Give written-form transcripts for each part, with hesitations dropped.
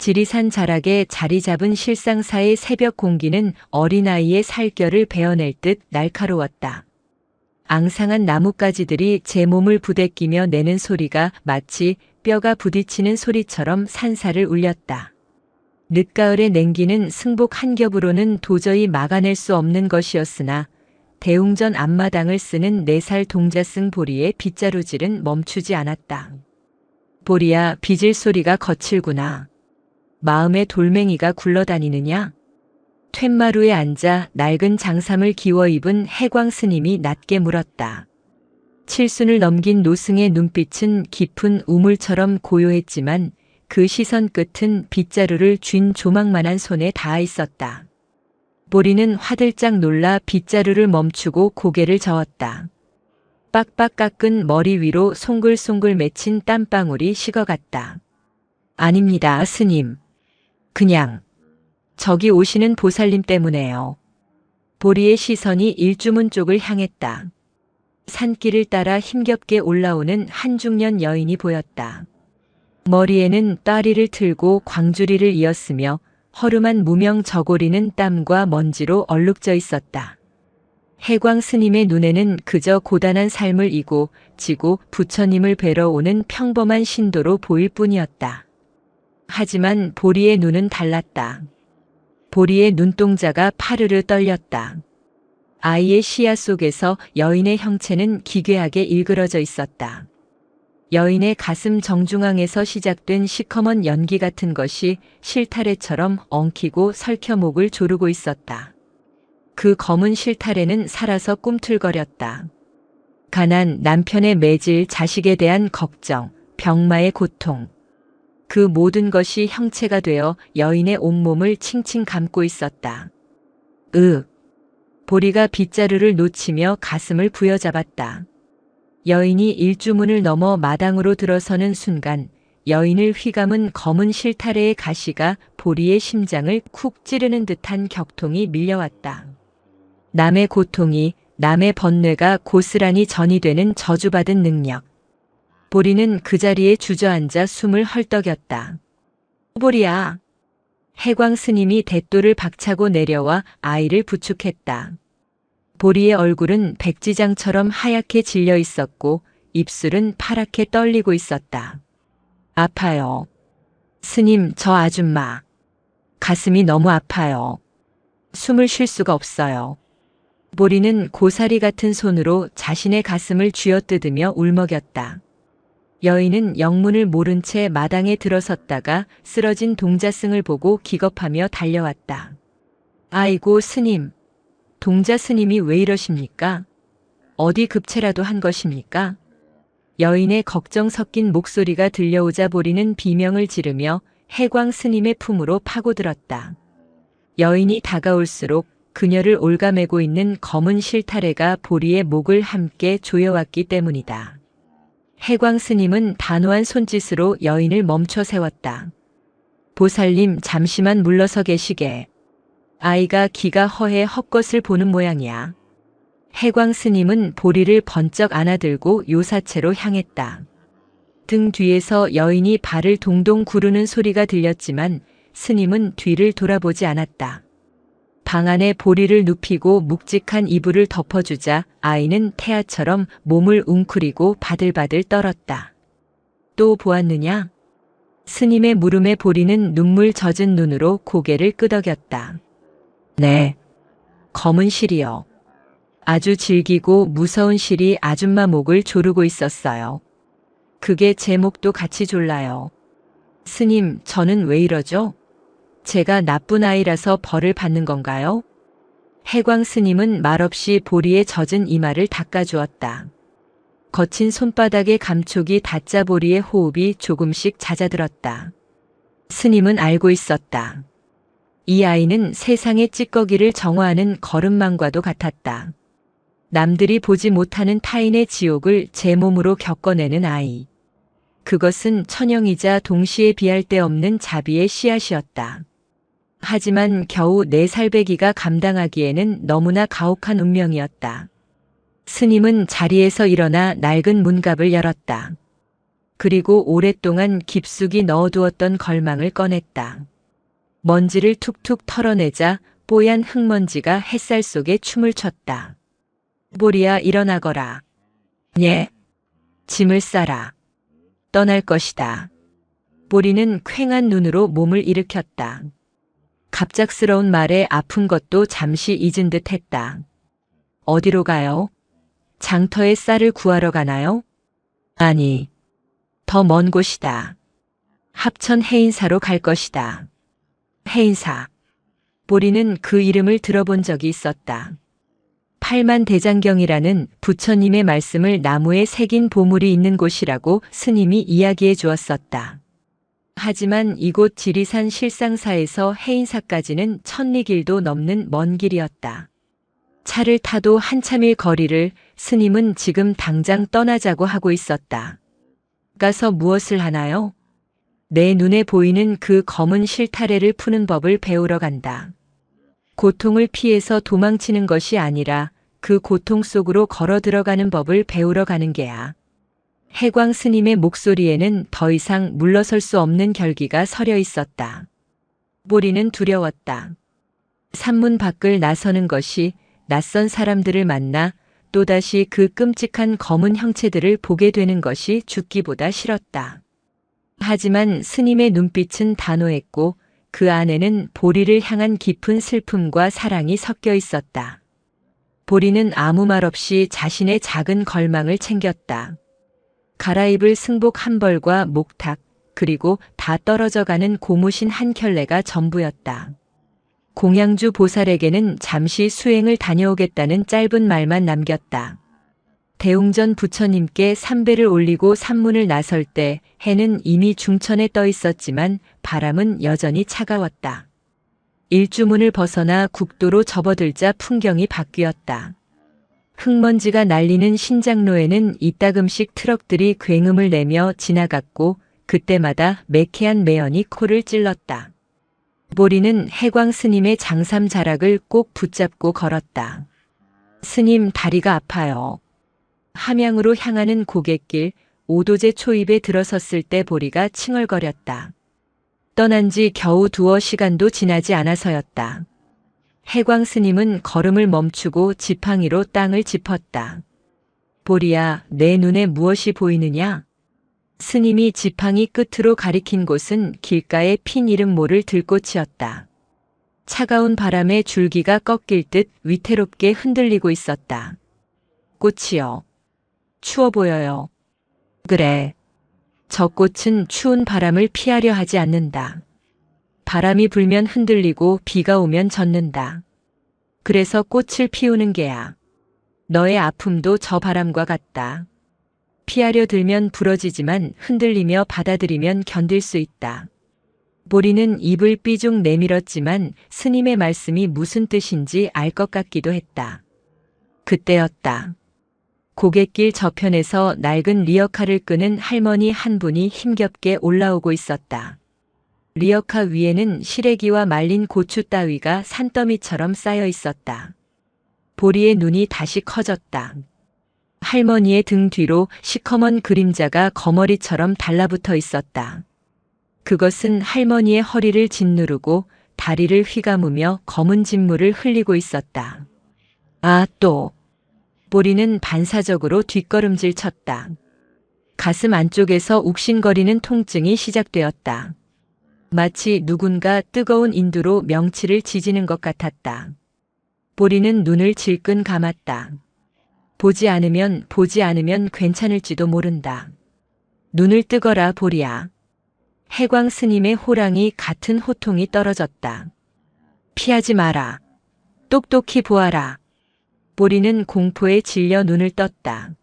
지리산 자락에 자리 잡은 실상사의 새벽 공기는 어린아이의 살결을 베어낼 듯 날카로웠다. 앙상한 나뭇가지들이 제 몸을 부대끼며 내는 소리가 마치 뼈가 부딪히는 소리처럼 산사를 울렸다. 늦가을의 냉기는 승복 한 겹으로는 도저히 막아낼 수 없는 것이었으나 대웅전 앞마당을 쓰는 4살 동자승 보리의 빗자루질은 멈추지 않았다. 보리야, 빚을 소리가 거칠구나. 마음에 돌멩이가 굴러다니느냐? 툇마루에 앉아 낡은 장삼을 기워 입은 해광 스님이 낮게 물었다. 칠순을 넘긴 노승의 눈빛은 깊은 우물처럼 고요했지만 그 시선 끝은 빗자루를 쥔 조망만한 손에 닿아 있었다. 보리는 화들짝 놀라 빗자루를 멈추고 고개를 저었다. 빡빡 깎은 머리 위로 송글송글 맺힌 땀방울이 식어갔다. 아닙니다, 스님. 그냥 저기 오시는 보살님 때문에요. 보리의 시선이 일주문 쪽을 향했다. 산길을 따라 힘겹게 올라오는 한 중년 여인이 보였다. 머리에는 따리를 틀고 광주리를 이었으며 허름한 무명 저고리는 땀과 먼지로 얼룩져 있었다. 해광 스님의 눈에는 그저 고단한 삶을 이고 지고 부처님을 뵈러 오는 평범한 신도로 보일 뿐이었다. 하지만 보리의 눈은 달랐다. 보리의 눈동자가 파르르 떨렸다. 아이의 시야 속에서 여인의 형체는 기괴하게 일그러져 있었다. 여인의 가슴 정중앙에서 시작된 시커먼 연기 같은 것이 실타래처럼 엉키고 설켜 목을 조르고 있었다. 그 검은 실타래는 살아서 꿈틀거렸다. 가난, 남편의 매질, 자식에 대한 걱정, 병마의 고통. 그 모든 것이 형체가 되어 여인의 온몸을 칭칭 감고 있었다. 보리가 빗자루를 놓치며 가슴을 부여잡았다. 여인이 일주문을 넘어 마당으로 들어서는 순간 여인을 휘감은 검은 실타래의 가시가 보리의 심장을 쿡 찌르는 듯한 격통이 밀려왔다. 남의 고통이, 남의 번뇌가 고스란히 전이되는 저주받은 능력. 보리는 그 자리에 주저앉아 숨을 헐떡였다. 보리야. 해광 스님이 대또를 박차고 내려와 아이를 부축했다. 보리의 얼굴은 백지장처럼 하얗게 질려 있었고 입술은 파랗게 떨리고 있었다. 아파요. 스님, 저 아줌마. 가슴이 너무 아파요. 숨을 쉴 수가 없어요. 보리는 고사리 같은 손으로 자신의 가슴을 쥐어뜯으며 울먹였다. 여인은 영문을 모른 채 마당에 들어섰다가 쓰러진 동자승을 보고 기겁하며 달려왔다. 아이고 스님, 동자 스님이 왜 이러십니까? 어디 급체라도 한 것입니까? 여인의 걱정 섞인 목소리가 들려오자 보리는 비명을 지르며 해광 스님의 품으로 파고들었다. 여인이 다가올수록 그녀를 올가매고 있는 검은 실타래가 보리의 목을 함께 조여왔기 때문이다. 해광 스님은 단호한 손짓으로 여인을 멈춰 세웠다. 보살님, 잠시만 물러서 계시게. 아이가 기가 허해 헛것을 보는 모양이야. 해광 스님은 보리를 번쩍 안아들고 요사체로 향했다. 등 뒤에서 여인이 발을 동동 구르는 소리가 들렸지만 스님은 뒤를 돌아보지 않았다. 방 안에 보리를 눕히고 묵직한 이불을 덮어주자 아이는 태아처럼 몸을 웅크리고 바들바들 떨었다. 또 보았느냐? 스님의 물음에 보리는 눈물 젖은 눈으로 고개를 끄덕였다. 네. 검은 실이요. 아주 질기고 무서운 실이 아줌마 목을 조르고 있었어요. 그게 제 목도 같이 졸라요. 스님, 저는 왜 이러죠? 제가 나쁜 아이라서 벌을 받는 건가요? 해광 스님은 말없이 보리의 젖은 이마를 닦아주었다. 거친 손바닥의 감촉이 닿자 보리의 호흡이 조금씩 잦아들었다. 스님은 알고 있었다. 이 아이는 세상의 찌꺼기를 정화하는 거름망과도 같았다. 남들이 보지 못하는 타인의 지옥을 제 몸으로 겪어내는 아이. 그것은 천영이자 동시에 비할 데 없는 자비의 씨앗이었다. 하지만 겨우 4살 배기가 감당하기에는 너무나 가혹한 운명이었다. 스님은 자리에서 일어나 낡은 문갑을 열었다. 그리고 오랫동안 깊숙이 넣어두었던 걸망을 꺼냈다. 먼지를 툭툭 털어내자 뽀얀 흙먼지가 햇살 속에 춤을 췄다. 보리야, 일어나거라. 예. 짐을 싸라. 떠날 것이다. 보리는 퀭한 눈으로 몸을 일으켰다. 갑작스러운 말에 아픈 것도 잠시 잊은 듯 했다. 어디로 가요? 장터에 쌀을 구하러 가나요? 아니, 더 먼 곳이다. 합천 해인사로 갈 것이다. 해인사. 보리는 그 이름을 들어본 적이 있었다. 팔만대장경이라는 부처님의 말씀을 나무에 새긴 보물이 있는 곳이라고 스님이 이야기해 주었었다. 하지만 이곳 지리산 실상사에서 해인사까지는 천리길도 넘는 먼 길이었다. 차를 타도 한참일 거리를 스님은 지금 당장 떠나자고 하고 있었다. 가서 무엇을 하나요? 내 눈에 보이는 그 검은 실타래를 푸는 법을 배우러 간다. 고통을 피해서 도망치는 것이 아니라 그 고통 속으로 걸어 들어가는 법을 배우러 가는 게야. 해광 스님의 목소리에는 더 이상 물러설 수 없는 결기가 서려 있었다. 보리는 두려웠다. 산문 밖을 나서는 것이 낯선 사람들을 만나 또다시 그 끔찍한 검은 형체들을 보게 되는 것이 죽기보다 싫었다. 하지만 스님의 눈빛은 단호했고 그 안에는 보리를 향한 깊은 슬픔과 사랑이 섞여 있었다. 보리는 아무 말 없이 자신의 작은 걸망을 챙겼다. 갈아입을 승복 한 벌과 목탁, 그리고 다 떨어져가는 고무신 한 켤레가 전부였다. 공양주 보살에게는 잠시 수행을 다녀오겠다는 짧은 말만 남겼다. 대웅전 부처님께 삼배를 올리고 산문을 나설 때 해는 이미 중천에 떠 있었지만 바람은 여전히 차가웠다. 일주문을 벗어나 국도로 접어들자 풍경이 바뀌었다. 흙먼지가 날리는 신장로에는 이따금씩 트럭들이 굉음을 내며 지나갔고 그때마다 매캐한 매연이 코를 찔렀다. 보리는 해광 스님의 장삼 자락을 꼭 붙잡고 걸었다. 스님, 다리가 아파요. 함양으로 향하는 고갯길 오도제 초입에 들어섰을 때 보리가 칭얼거렸다. 떠난 지 겨우 두어 시간도 지나지 않아서였다. 해광 스님은 걸음을 멈추고 지팡이로 땅을 짚었다. 보리야, 내 눈에 무엇이 보이느냐? 스님이 지팡이 끝으로 가리킨 곳은 길가에 핀 이름 모를 들꽃이었다. 차가운 바람에 줄기가 꺾일 듯 위태롭게 흔들리고 있었다. 꽃이요. 추워 보여요. 그래. 저 꽃은 추운 바람을 피하려 하지 않는다. 바람이 불면 흔들리고 비가 오면 젖는다. 그래서 꽃을 피우는 게야. 너의 아픔도 저 바람과 같다. 피하려 들면 부러지지만 흔들리며 받아들이면 견딜 수 있다. 보리는 입을 삐죽 내밀었지만 스님의 말씀이 무슨 뜻인지 알 것 같기도 했다. 그때였다. 고갯길 저편에서 낡은 리어카를 끄는 할머니 한 분이 힘겹게 올라오고 있었다. 리어카 위에는 시래기와 말린 고추 따위가 산더미처럼 쌓여 있었다. 보리의 눈이 다시 커졌다. 할머니의 등 뒤로 시커먼 그림자가 거머리처럼 달라붙어 있었다. 그것은 할머니의 허리를 짓누르고 다리를 휘감으며 검은 진물을 흘리고 있었다. 아, 또. 보리는 반사적으로 뒷걸음질 쳤다. 가슴 안쪽에서 욱신거리는 통증이 시작되었다. 마치 누군가 뜨거운 인두로 명치를 지지는 것 같았다. 보리는 눈을 질끈 감았다. 보지 않으면 괜찮을지도 모른다. 눈을 뜨거라, 보리야. 해광 스님의 호랑이 같은 호통이 떨어졌다. 피하지 마라. 똑똑히 보아라. 보리는 공포에 질려 눈을 떴다.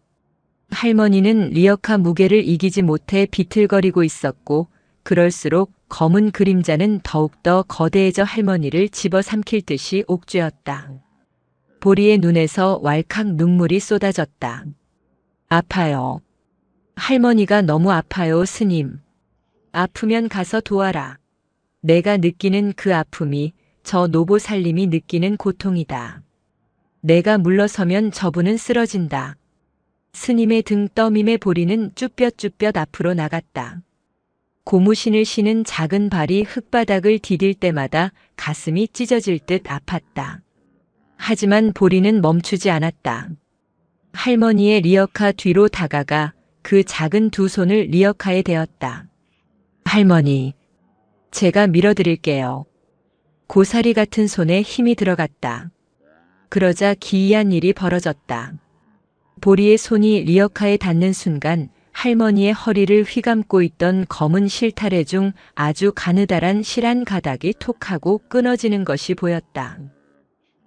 할머니는 리어카 무게를 이기지 못해 비틀거리고 있었고 그럴수록 검은 그림자는 더욱더 거대해져 할머니를 집어삼킬 듯이 옥죄었다. 보리의 눈에서 왈칵 눈물이 쏟아졌다. 아파요. 할머니가 너무 아파요, 스님. 아프면 가서 도와라. 내가 느끼는 그 아픔이 저 노보살님이 느끼는 고통이다. 내가 물러서면 저분은 쓰러진다. 스님의 등 떠밈의 보리는 쭈뼛쭈뼛 앞으로 나갔다. 고무신을 신은 작은 발이 흙바닥을 디딜 때마다 가슴이 찢어질 듯 아팠다. 하지만 보리는 멈추지 않았다. 할머니의 리어카 뒤로 다가가 그 작은 두 손을 리어카에 대었다. 할머니, 제가 밀어드릴게요. 고사리 같은 손에 힘이 들어갔다. 그러자 기이한 일이 벌어졌다. 보리의 손이 리어카에 닿는 순간 할머니의 허리를 휘감고 있던 검은 실타래 중 아주 가느다란 실한 가닥이 톡하고 끊어지는 것이 보였다.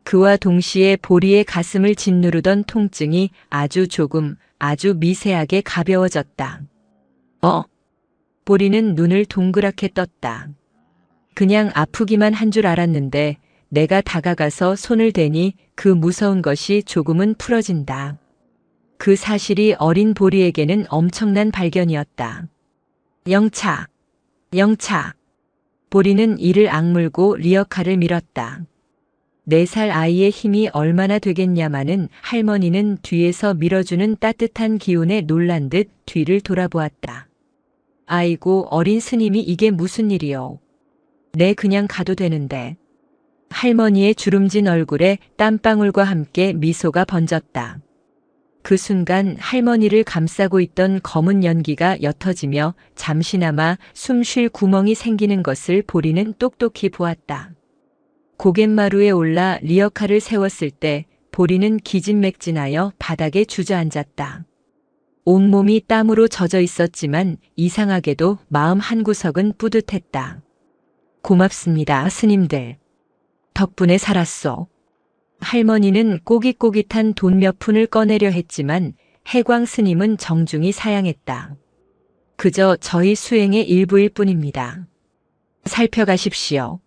그와 동시에 보리의 가슴을 짓누르던 통증이 아주 조금, 아주 미세하게 가벼워졌다. 보리는 눈을 동그랗게 떴다. 그냥 아프기만 한 줄 알았는데 내가 다가가서 손을 대니 그 무서운 것이 조금은 풀어진다. 그 사실이 어린 보리에게는 엄청난 발견이었다. 영차, 영차. 보리는 이를 악물고 리어카를 밀었다. 4살 아이의 힘이 얼마나 되겠냐마는 할머니는 뒤에서 밀어주는 따뜻한 기운에 놀란 듯 뒤를 돌아보았다. 아이고, 어린 스님이 이게 무슨 일이요? 내 그냥 가도 되는데. 할머니의 주름진 얼굴에 땀방울과 함께 미소가 번졌다. 그 순간 할머니를 감싸고 있던 검은 연기가 옅어지며 잠시나마 숨 쉴 구멍이 생기는 것을 보리는 똑똑히 보았다. 고갯마루에 올라 리어카를 세웠을 때 보리는 기진맥진하여 바닥에 주저앉았다. 온몸이 땀으로 젖어 있었지만 이상하게도 마음 한구석은 뿌듯했다. 고맙습니다, 스님들. 덕분에 살았소. 할머니는 꼬깃꼬깃한 돈 몇 푼을 꺼내려 했지만 해광 스님은 정중히 사양했다. 그저 저희 수행의 일부일 뿐입니다. 살펴가십시오.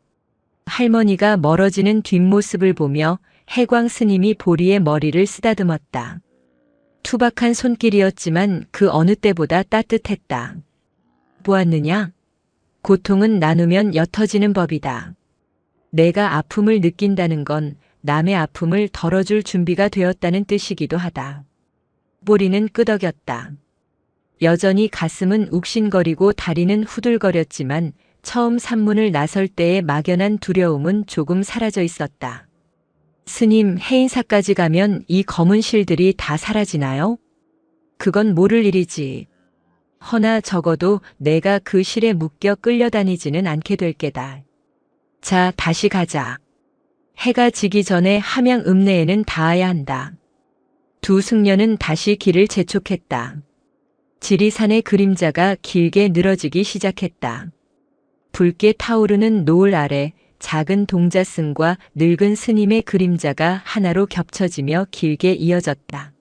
할머니가 멀어지는 뒷모습을 보며 해광 스님이 보리의 머리를 쓰다듬었다. 투박한 손길이었지만 그 어느 때보다 따뜻했다. 보았느냐? 고통은 나누면 옅어지는 법이다. 내가 아픔을 느낀다는 건 남의 아픔을 덜어줄 준비가 되었다는 뜻이기도 하다. 보리는 끄덕였다. 여전히 가슴은 욱신거리고 다리는 후들거렸지만 처음 산문을 나설 때의 막연한 두려움은 조금 사라져 있었다. 스님, 해인사까지 가면 이 검은 실들이 다 사라지나요? 그건 모를 일이지. 허나 적어도 내가 그 실에 묶여 끌려다니지는 않게 될 게다. 자, 다시 가자. 해가 지기 전에 함양 읍내에는 닿아야 한다. 두 승려는 다시 길을 재촉했다. 지리산의 그림자가 길게 늘어지기 시작했다. 붉게 타오르는 노을 아래 작은 동자승과 늙은 스님의 그림자가 하나로 겹쳐지며 길게 이어졌다.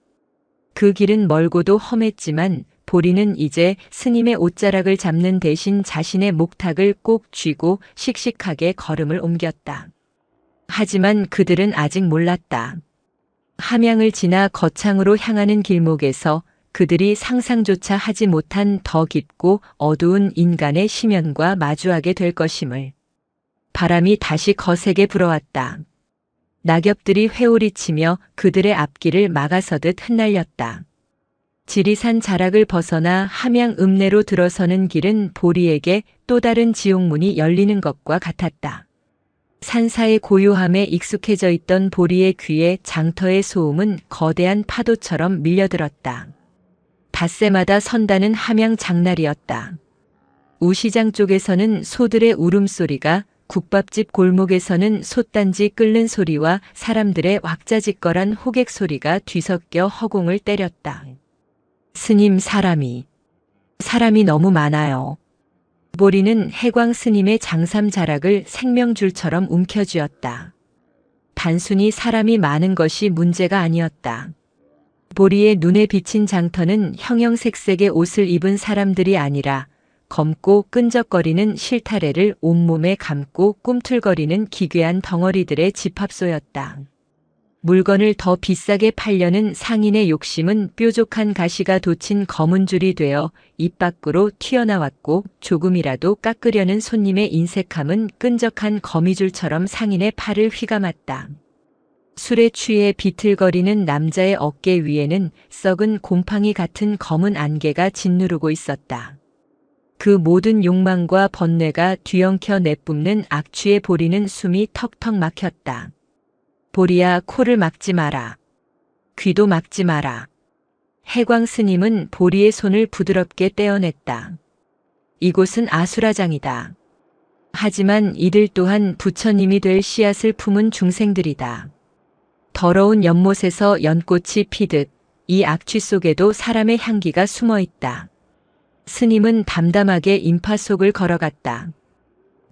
그 길은 멀고도 험했지만 보리는 이제 스님의 옷자락을 잡는 대신 자신의 목탁을 꼭 쥐고 씩씩하게 걸음을 옮겼다. 하지만 그들은 아직 몰랐다. 함양을 지나 거창으로 향하는 길목에서 그들이 상상조차 하지 못한 더 깊고 어두운 인간의 심연과 마주하게 될 것임을. 바람이 다시 거세게 불어왔다. 낙엽들이 회오리치며 그들의 앞길을 막아서듯 흩날렸다. 지리산 자락을 벗어나 함양 읍내로 들어서는 길은 보리에게 또 다른 지옥문이 열리는 것과 같았다. 산사의 고요함에 익숙해져 있던 보리의 귀에 장터의 소음은 거대한 파도처럼 밀려들었다. 닷새마다 선다는 함양 장날이었다. 우시장 쪽에서는 소들의 울음소리가, 국밥집 골목에서는 솥단지 끓는 소리와 사람들의 왁자지껄한 호객 소리가 뒤섞여 허공을 때렸다. 스님, 사람이 너무 많아요. 보리는 해광 스님의 장삼 자락을 생명줄처럼 움켜쥐었다. 단순히 사람이 많은 것이 문제가 아니었다. 보리의 눈에 비친 장터는 형형색색의 옷을 입은 사람들이 아니라 검고 끈적거리는 실타래를 온몸에 감고 꿈틀거리는 기괴한 덩어리들의 집합소였다. 물건을 더 비싸게 팔려는 상인의 욕심은 뾰족한 가시가 돋친 검은 줄이 되어 입 밖으로 튀어나왔고 조금이라도 깎으려는 손님의 인색함은 끈적한 거미줄처럼 상인의 팔을 휘감았다. 술에 취해 비틀거리는 남자의 어깨 위에는 썩은 곰팡이 같은 검은 안개가 짓누르고 있었다. 그 모든 욕망과 번뇌가 뒤엉켜 내뿜는 악취에 보리는 숨이 턱턱 막혔다. 보리야, 코를 막지 마라. 귀도 막지 마라. 해광 스님은 보리의 손을 부드럽게 떼어냈다. 이곳은 아수라장이다. 하지만 이들 또한 부처님이 될 씨앗을 품은 중생들이다. 더러운 연못에서 연꽃이 피듯 이 악취 속에도 사람의 향기가 숨어 있다. 스님은 담담하게 인파 속을 걸어갔다.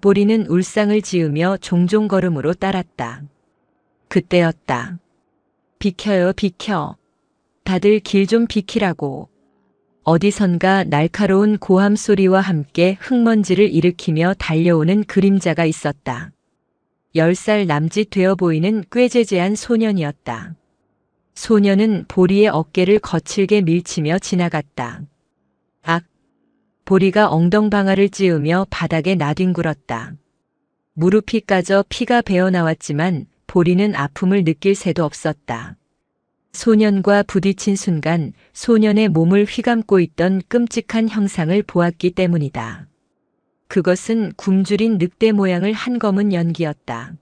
보리는 울상을 지으며 종종 걸음으로 따랐다. 그때였다. 비켜요, 비켜. 다들 길 좀 비키라고. 어디선가 날카로운 고함 소리와 함께 흙먼지를 일으키며 달려오는 그림자가 있었다. 10살 남짓 되어 보이는 꾀죄죄한 소년이었다. 소년은 보리의 어깨를 거칠게 밀치며 지나갔다. 악! 보리가 엉덩방아를 찧으며 바닥에 나뒹굴었다. 무릎이 까져 피가 배어나왔지만 보리는 아픔을 느낄 새도 없었다. 소년과 부딪힌 순간 소년의 몸을 휘감고 있던 끔찍한 형상을 보았기 때문이다. 그것은 굶주린 늑대 모양을 한 검은 연기였다.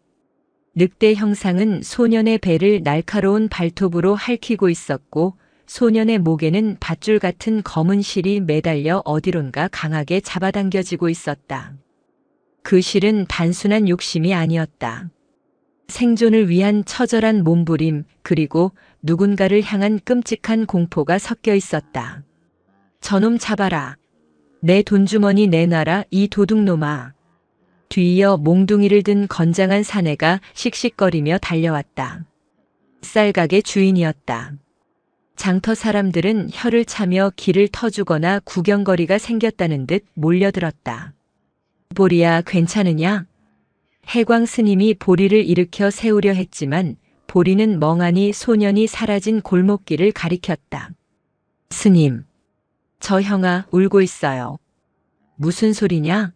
늑대 형상은 소년의 배를 날카로운 발톱으로 핥히고 있었고 소년의 목에는 밧줄 같은 검은 실이 매달려 어디론가 강하게 잡아당겨지고 있었다. 그 실은 단순한 욕심이 아니었다. 생존을 위한 처절한 몸부림 그리고 누군가를 향한 끔찍한 공포가 섞여 있었다. 저놈 잡아라. 내 돈주머니 내놔라 이 도둑놈아. 뒤이어 몽둥이를 든 건장한 사내가 씩씩거리며 달려왔다. 쌀가게 주인이었다. 장터 사람들은 혀를 차며 길을 터주거나 구경거리가 생겼다는 듯 몰려들었다. 보리야, 괜찮으냐? 해광 스님이 보리를 일으켜 세우려 했지만 보리는 멍하니 소년이 사라진 골목길을 가리켰다. 스님, 저 형아 울고 있어요. 무슨 소리냐?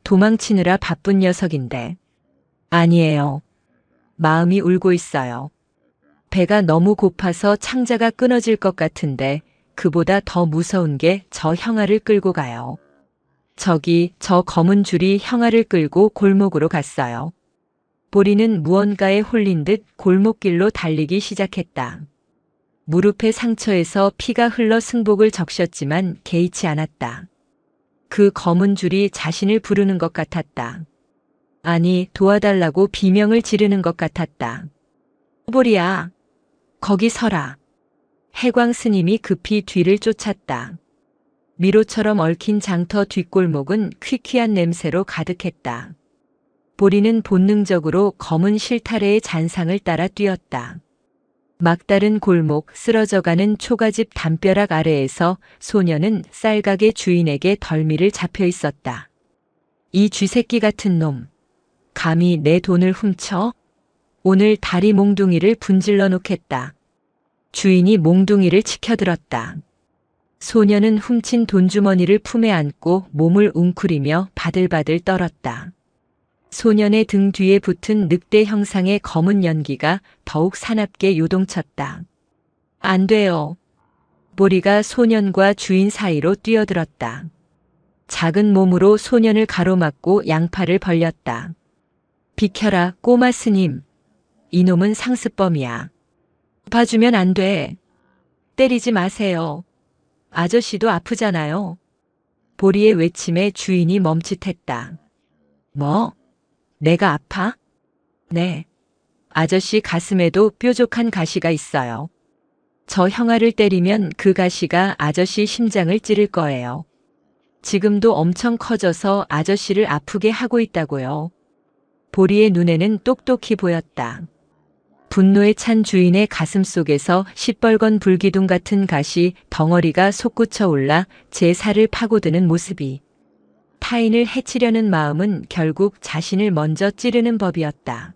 도망치느라 바쁜 녀석인데. 아니에요. 마음이 울고 있어요. 배가 너무 고파서 창자가 끊어질 것 같은데 그보다 더 무서운 게 저 형아를 끌고 가요. 저기 저 검은 줄이 형아를 끌고 골목으로 갔어요. 보리는 무언가에 홀린 듯 골목길로 달리기 시작했다. 무릎의 상처에서 피가 흘러 승복을 적셨지만 개의치 않았다. 그 검은 줄이 자신을 부르는 것 같았다. 아니, 도와달라고 비명을 지르는 것 같았다. 보리야, 거기 서라. 해광 스님이 급히 뒤를 쫓았다. 미로처럼 얽힌 장터 뒷골목은 퀴퀴한 냄새로 가득했다. 보리는 본능적으로 검은 실타래의 잔상을 따라 뛰었다. 막다른 골목, 쓰러져가는 초가집 담벼락 아래에서 소녀는 쌀가게 주인에게 덜미를 잡혀 있었다. 이 쥐새끼 같은 놈, 감히 내 돈을 훔쳐? 오늘 다리 몽둥이를 분질러 놓겠다. 주인이 몽둥이를 치켜들었다. 소녀는 훔친 돈주머니를 품에 안고 몸을 웅크리며 바들바들 떨었다. 소년의 등 뒤에 붙은 늑대 형상의 검은 연기가 더욱 사납게 요동쳤다. 안 돼요. 보리가 소년과 주인 사이로 뛰어들었다. 작은 몸으로 소년을 가로막고 양팔을 벌렸다. 비켜라, 꼬마 스님. 이놈은 상습범이야. 봐주면 안 돼. 때리지 마세요. 아저씨도 아프잖아요. 보리의 외침에 주인이 멈칫했다. 뭐? 내가 아파? 네. 아저씨 가슴에도 뾰족한 가시가 있어요. 저 형아를 때리면 그 가시가 아저씨 심장을 찌를 거예요. 지금도 엄청 커져서 아저씨를 아프게 하고 있다고요. 보리의 눈에는 똑똑히 보였다. 분노에 찬 주인의 가슴 속에서 시뻘건 불기둥 같은 가시 덩어리가 솟구쳐 올라 제 살을 파고드는 모습이. 타인을 해치려는 마음은 결국 자신을 먼저 찌르는 법이었다.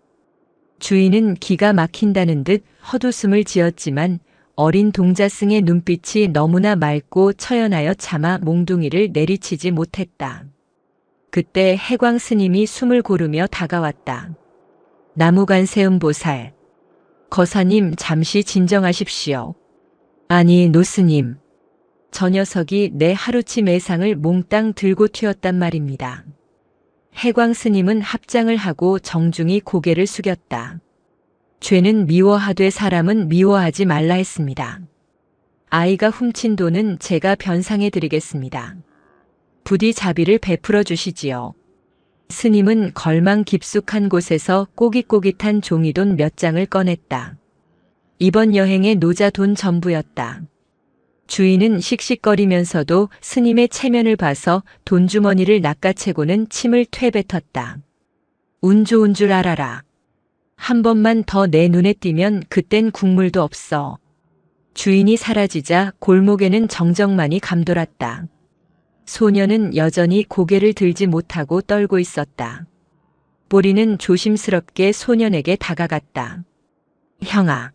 주인은 기가 막힌다는 듯 헛웃음을 지었지만 어린 동자승의 눈빛이 너무나 맑고 처연하여 차마 몽둥이를 내리치지 못했다. 그때 해광 스님이 숨을 고르며 다가왔다. 나무관세음보살. 거사님 잠시 진정하십시오. 아니 노스님. 저 녀석이 내 하루치 매상을 몽땅 들고 튀었단 말입니다. 해광 스님은 합장을 하고 정중히 고개를 숙였다. 죄는 미워하되 사람은 미워하지 말라 했습니다. 아이가 훔친 돈은 제가 변상해 드리겠습니다. 부디 자비를 베풀어 주시지요. 스님은 걸망 깊숙한 곳에서 꼬깃꼬깃한 종이돈 몇 장을 꺼냈다. 이번 여행의 노자 돈 전부였다. 주인은 씩씩거리면서도 스님의 체면을 봐서 돈주머니를 낚아채고는 침을 퇴뱉었다. 운 좋은 줄 알아라. 한 번만 더 내 눈에 띄면 그땐 국물도 없어. 주인이 사라지자 골목에는 정적만이 감돌았다. 소녀는 여전히 고개를 들지 못하고 떨고 있었다. 보리는 조심스럽게 소년에게 다가갔다. 형아.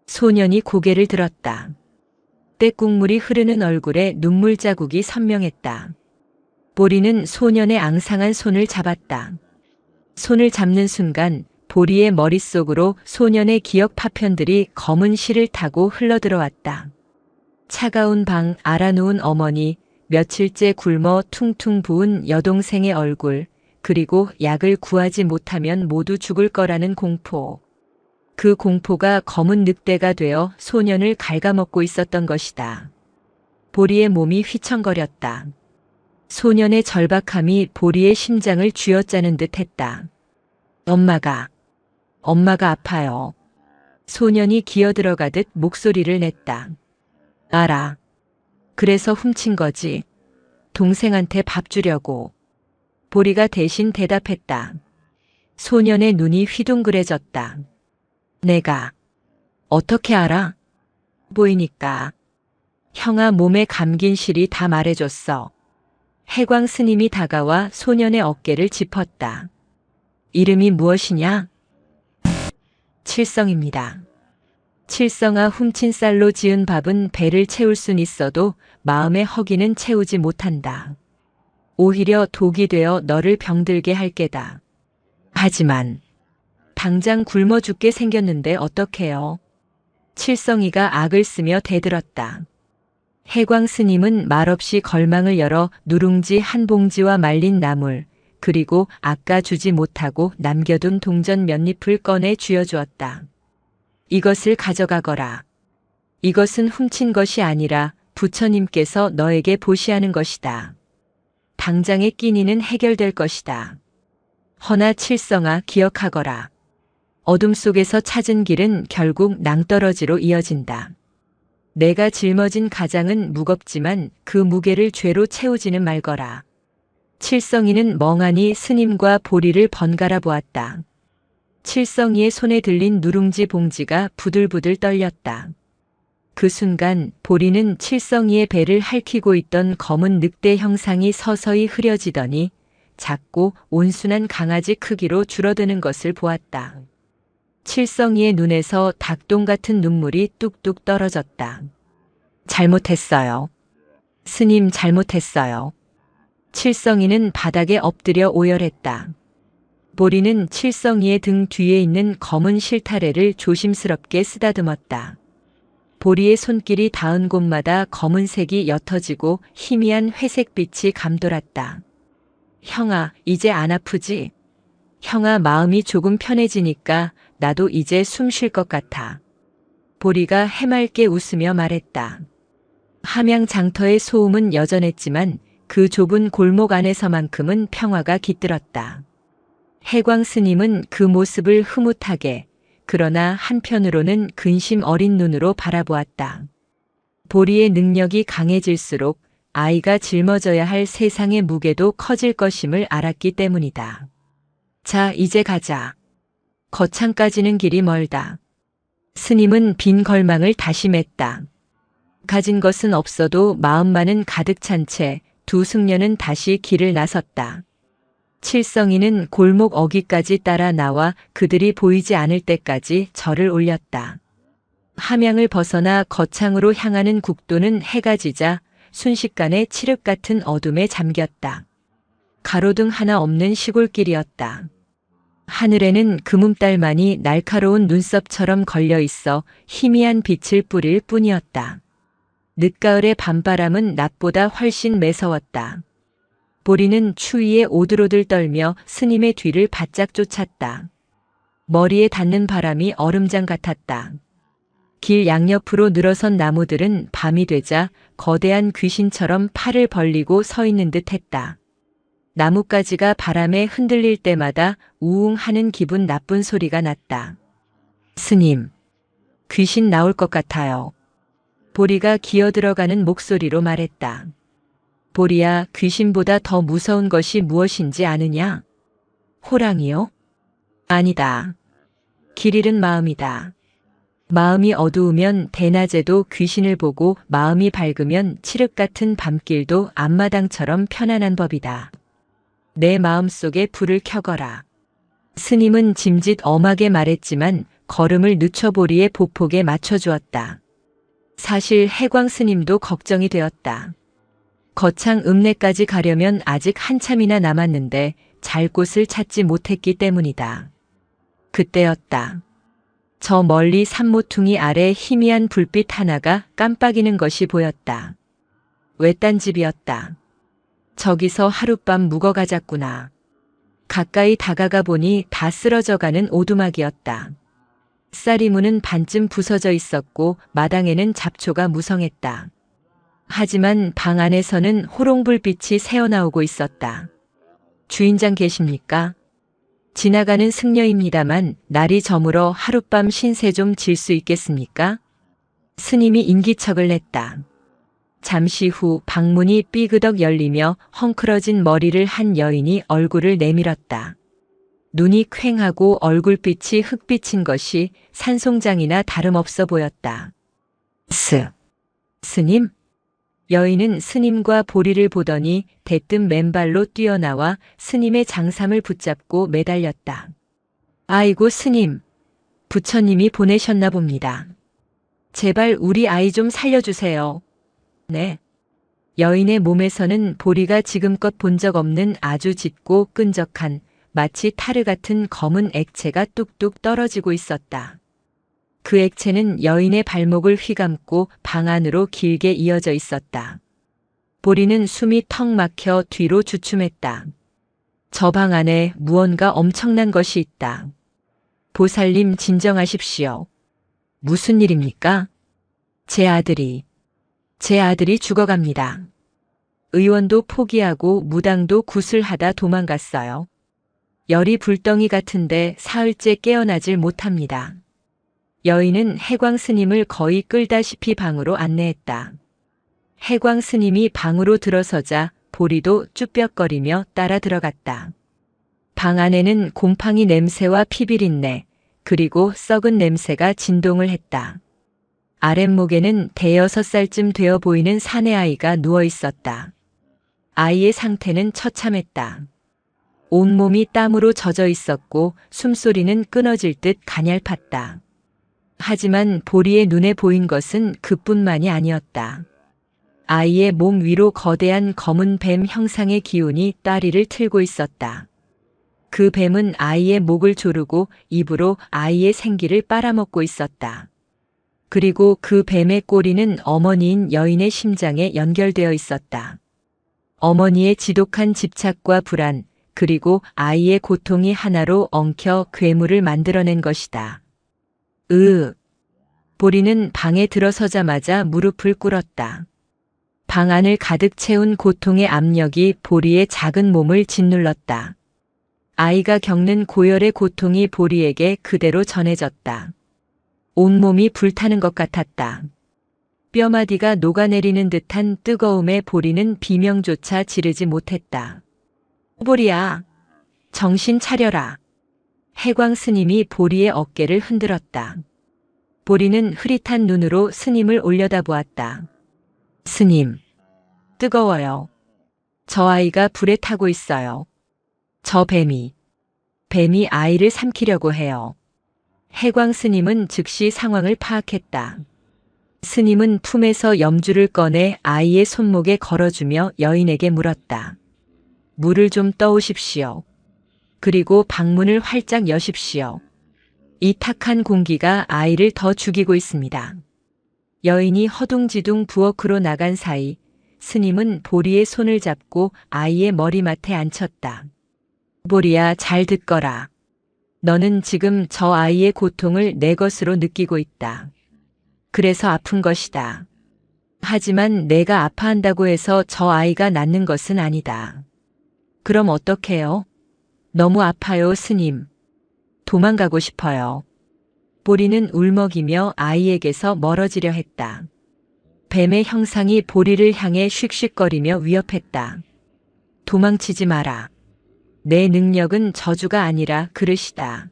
소년이 고개를 들었다. 때국물이 흐르는 얼굴에 눈물 자국이 선명했다. 보리는 소년의 앙상한 손을 잡았다. 손을 잡는 순간 보리의 머릿속으로 소년의 기억 파편들이 검은 실을 타고 흘러들어왔다. 차가운 방, 알아놓은 어머니, 며칠째 굶어 퉁퉁 부은 여동생의 얼굴, 그리고 약을 구하지 못하면 모두 죽을 거라는 공포. 그 공포가 검은 늑대가 되어 소년을 갉아먹고 있었던 것이다. 보리의 몸이 휘청거렸다. 소년의 절박함이 보리의 심장을 쥐어짜는 듯 했다. 엄마가 아파요. 소년이 기어들어가듯 목소리를 냈다. 알아. 그래서 훔친 거지. 동생한테 밥 주려고. 보리가 대신 대답했다. 소년의 눈이 휘둥그레졌다. 내가 어떻게 알아? 보이니까. 형아 몸에 감긴 실이 다 말해줬어. 해광 스님이 다가와 소년의 어깨를 짚었다. 이름이 무엇이냐? 칠성입니다. 칠성아, 훔친 쌀로 지은 밥은 배를 채울 순 있어도 마음의 허기는 채우지 못한다. 오히려 독이 되어 너를 병들게 할 게다. 하지만 당장 굶어 죽게 생겼는데 어떡해요? 칠성이가 악을 쓰며 대들었다. 해광 스님은 말없이 걸망을 열어 누룽지 한 봉지와 말린 나물, 그리고 아까 주지 못하고 남겨둔 동전 몇 잎을 꺼내 쥐어주었다. 이것을 가져가거라. 이것은 훔친 것이 아니라 부처님께서 너에게 보시하는 것이다. 당장의 끼니는 해결될 것이다. 허나 칠성아, 기억하거라. 어둠 속에서 찾은 길은 결국 낭떠러지로 이어진다. 내가 짊어진 가장은 무겁지만 그 무게를 죄로 채우지는 말거라. 칠성이는 멍하니 스님과 보리를 번갈아 보았다. 칠성이의 손에 들린 누룽지 봉지가 부들부들 떨렸다. 그 순간 보리는 칠성이의 배를 핥히고 있던 검은 늑대 형상이 서서히 흐려지더니 작고 온순한 강아지 크기로 줄어드는 것을 보았다. 칠성이의 눈에서 닭똥 같은 눈물이 뚝뚝 떨어졌다. 잘못했어요. 스님, 잘못했어요. 칠성이는 바닥에 엎드려 오열했다. 보리는 칠성이의 등 뒤에 있는 검은 실타래를 조심스럽게 쓰다듬었다. 보리의 손길이 닿은 곳마다 검은색이 옅어지고 희미한 회색빛이 감돌았다. 형아, 이제 안 아프지? 형아, 마음이 조금 편해지니까 나도 이제 숨 쉴 것 같아. 보리가 해맑게 웃으며 말했다. 함양 장터의 소음은 여전했지만 그 좁은 골목 안에서만큼은 평화가 깃들었다. 해광 스님은 그 모습을 흐뭇하게, 그러나 한편으로는 근심 어린 눈으로 바라보았다. 보리의 능력이 강해질수록 아이가 짊어져야 할 세상의 무게도 커질 것임을 알았기 때문이다. 자, 이제 가자. 거창까지는 길이 멀다. 스님은 빈 걸망을 다시 맸다. 가진 것은 없어도 마음만은 가득 찬 채 두 승려는 다시 길을 나섰다. 칠성이는 골목 어귀까지 따라 나와 그들이 보이지 않을 때까지 절을 올렸다. 함양을 벗어나 거창으로 향하는 국도는 해가 지자 순식간에 칠흑 같은 어둠에 잠겼다. 가로등 하나 없는 시골길이었다. 하늘에는 금음달만이 날카로운 눈썹처럼 걸려 있어 희미한 빛을 뿌릴 뿐이었다. 늦가을의 밤바람은 낮보다 훨씬 매서웠다. 보리는 추위에 오들오들 떨며 스님의 뒤를 바짝 쫓았다. 머리에 닿는 바람이 얼음장 같았다. 길 양옆으로 늘어선 나무들은 밤이 되자 거대한 귀신처럼 팔을 벌리고 서 있는 듯 했다. 나뭇가지가 바람에 흔들릴 때마다 우웅 하는 기분 나쁜 소리가 났다. 스님, 귀신 나올 것 같아요. 보리가 기어들어가는 목소리로 말했다. 보리야, 귀신보다 더 무서운 것이 무엇인지 아느냐? 호랑이요? 아니다. 길 잃은 마음이다. 마음이 어두우면 대낮에도 귀신을 보고 마음이 밝으면 칠흑 같은 밤길도 앞마당처럼 편안한 법이다. 내 마음속에 불을 켜거라. 스님은 짐짓 엄하게 말했지만 걸음을 늦춰 보리의 보폭에 맞춰주었다. 사실 해광 스님도 걱정이 되었다. 거창 읍내까지 가려면 아직 한참이나 남았는데 잘 곳을 찾지 못했기 때문이다. 그때였다. 저 멀리 산모퉁이 아래 희미한 불빛 하나가 깜빡이는 것이 보였다. 외딴 집이었다. 저기서 하룻밤 묵어가자꾸나. 가까이 다가가 보니 다 쓰러져가는 오두막이었다. 쌀이문은 반쯤 부서져 있었고 마당에는 잡초가 무성했다. 하지만 방 안에서는 호롱불빛이 새어나오고 있었다. 주인장 계십니까? 지나가는 승려입니다만 날이 저물어 하룻밤 신세 좀 질 수 있겠습니까? 스님이 인기척을 냈다. 잠시 후 방문이 삐그덕 열리며 헝클어진 머리를 한 여인이 얼굴을 내밀었다. 눈이 퀭하고 얼굴빛이 흑빛인 것이 산송장이나 다름없어 보였다. 스님? 여인은 스님과 보리를 보더니 대뜸 맨발로 뛰어나와 스님의 장삼을 붙잡고 매달렸다. 아이고 스님, 부처님이 보내셨나 봅니다. 제발 우리 아이 좀 살려주세요. 네. 여인의 몸에서는 보리가 지금껏 본 적 없는 아주 짙고 끈적한 마치 타르 같은 검은 액체가 뚝뚝 떨어지고 있었다. 그 액체는 여인의 발목을 휘감고 방 안으로 길게 이어져 있었다. 보리는 숨이 턱 막혀 뒤로 주춤했다. 저 방 안에 무언가 엄청난 것이 있다. 보살님 진정하십시오. 무슨 일입니까? 제 아들이 죽어갑니다. 의원도 포기하고 무당도 구슬하다 도망갔어요. 열이 불덩이 같은데 사흘째 깨어나질 못합니다. 여인은 해광 스님을 거의 끌다시피 방으로 안내했다. 해광 스님이 방으로 들어서자 보리도 쭈뼛거리며 따라 들어갔다. 방 안에는 곰팡이 냄새와 피비린내, 그리고 썩은 냄새가 진동을 했다. 아랫목에는 대여섯 살쯤 되어 보이는 사내아이가 누워 있었다. 아이의 상태는 처참했다. 온몸이 땀으로 젖어 있었고 숨소리는 끊어질 듯 가냘팠다. 하지만 보리의 눈에 보인 것은 그뿐만이 아니었다. 아이의 몸 위로 거대한 검은 뱀 형상의 기운이 따리를 틀고 있었다. 그 뱀은 아이의 목을 조르고 입으로 아이의 생기를 빨아먹고 있었다. 그리고 그 뱀의 꼬리는 어머니인 여인의 심장에 연결되어 있었다. 어머니의 지독한 집착과 불안, 그리고 아이의 고통이 하나로 엉켜 괴물을 만들어낸 것이다. 보리는 방에 들어서자마자 무릎을 꿇었다. 방 안을 가득 채운 고통의 압력이 보리의 작은 몸을 짓눌렀다. 아이가 겪는 고열의 고통이 보리에게 그대로 전해졌다. 온몸이 불타는 것 같았다. 뼈마디가 녹아내리는 듯한 뜨거움에 보리는 비명조차 지르지 못했다. 보리야, 정신 차려라. 해광 스님이 보리의 어깨를 흔들었다. 보리는 흐릿한 눈으로 스님을 올려다보았다. 스님, 뜨거워요. 저 아이가 불에 타고 있어요. 저 뱀이 아이를 삼키려고 해요. 해광 스님은 즉시 상황을 파악했다. 스님은 품에서 염주를 꺼내 아이의 손목에 걸어주며 여인에게 물었다. 물을 좀 떠오십시오. 그리고 방문을 활짝 여십시오. 이 탁한 공기가 아이를 더 죽이고 있습니다. 여인이 허둥지둥 부엌으로 나간 사이 스님은 보리의 손을 잡고 아이의 머리맡에 앉혔다. 보리야, 잘 듣거라. 너는 지금 저 아이의 고통을 내 것으로 느끼고 있다. 그래서 아픈 것이다. 하지만 내가 아파한다고 해서 저 아이가 낫는 것은 아니다. 그럼 어떡해요? 너무 아파요, 스님. 도망가고 싶어요. 보리는 울먹이며 아이에게서 멀어지려 했다. 뱀의 형상이 보리를 향해 씩씩거리며 위협했다. 도망치지 마라. 내 능력은 저주가 아니라 그릇이다.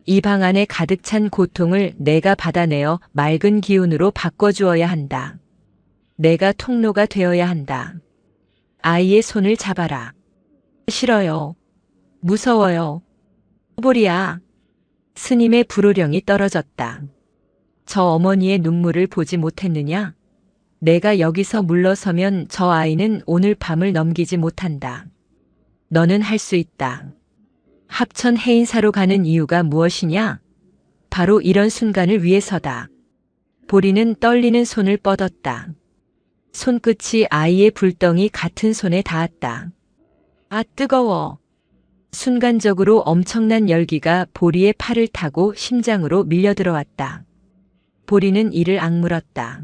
이 방 안에 가득 찬 고통을 내가 받아내어 맑은 기운으로 바꿔주어야 한다. 내가 통로가 되어야 한다. 아이의 손을 잡아라. 싫어요. 무서워요. 보리야. 스님의 불호령이 떨어졌다. 저 어머니의 눈물을 보지 못했느냐? 내가 여기서 물러서면 저 아이는 오늘 밤을 넘기지 못한다. 너는 할 수 있다. 합천 해인사로 가는 이유가 무엇이냐? 바로 이런 순간을 위해서다. 보리는 떨리는 손을 뻗었다. 손끝이 아이의 불덩이 같은 손에 닿았다. 아, 뜨거워. 순간적으로 엄청난 열기가 보리의 팔을 타고 심장으로 밀려들어왔다. 보리는 이를 악물었다.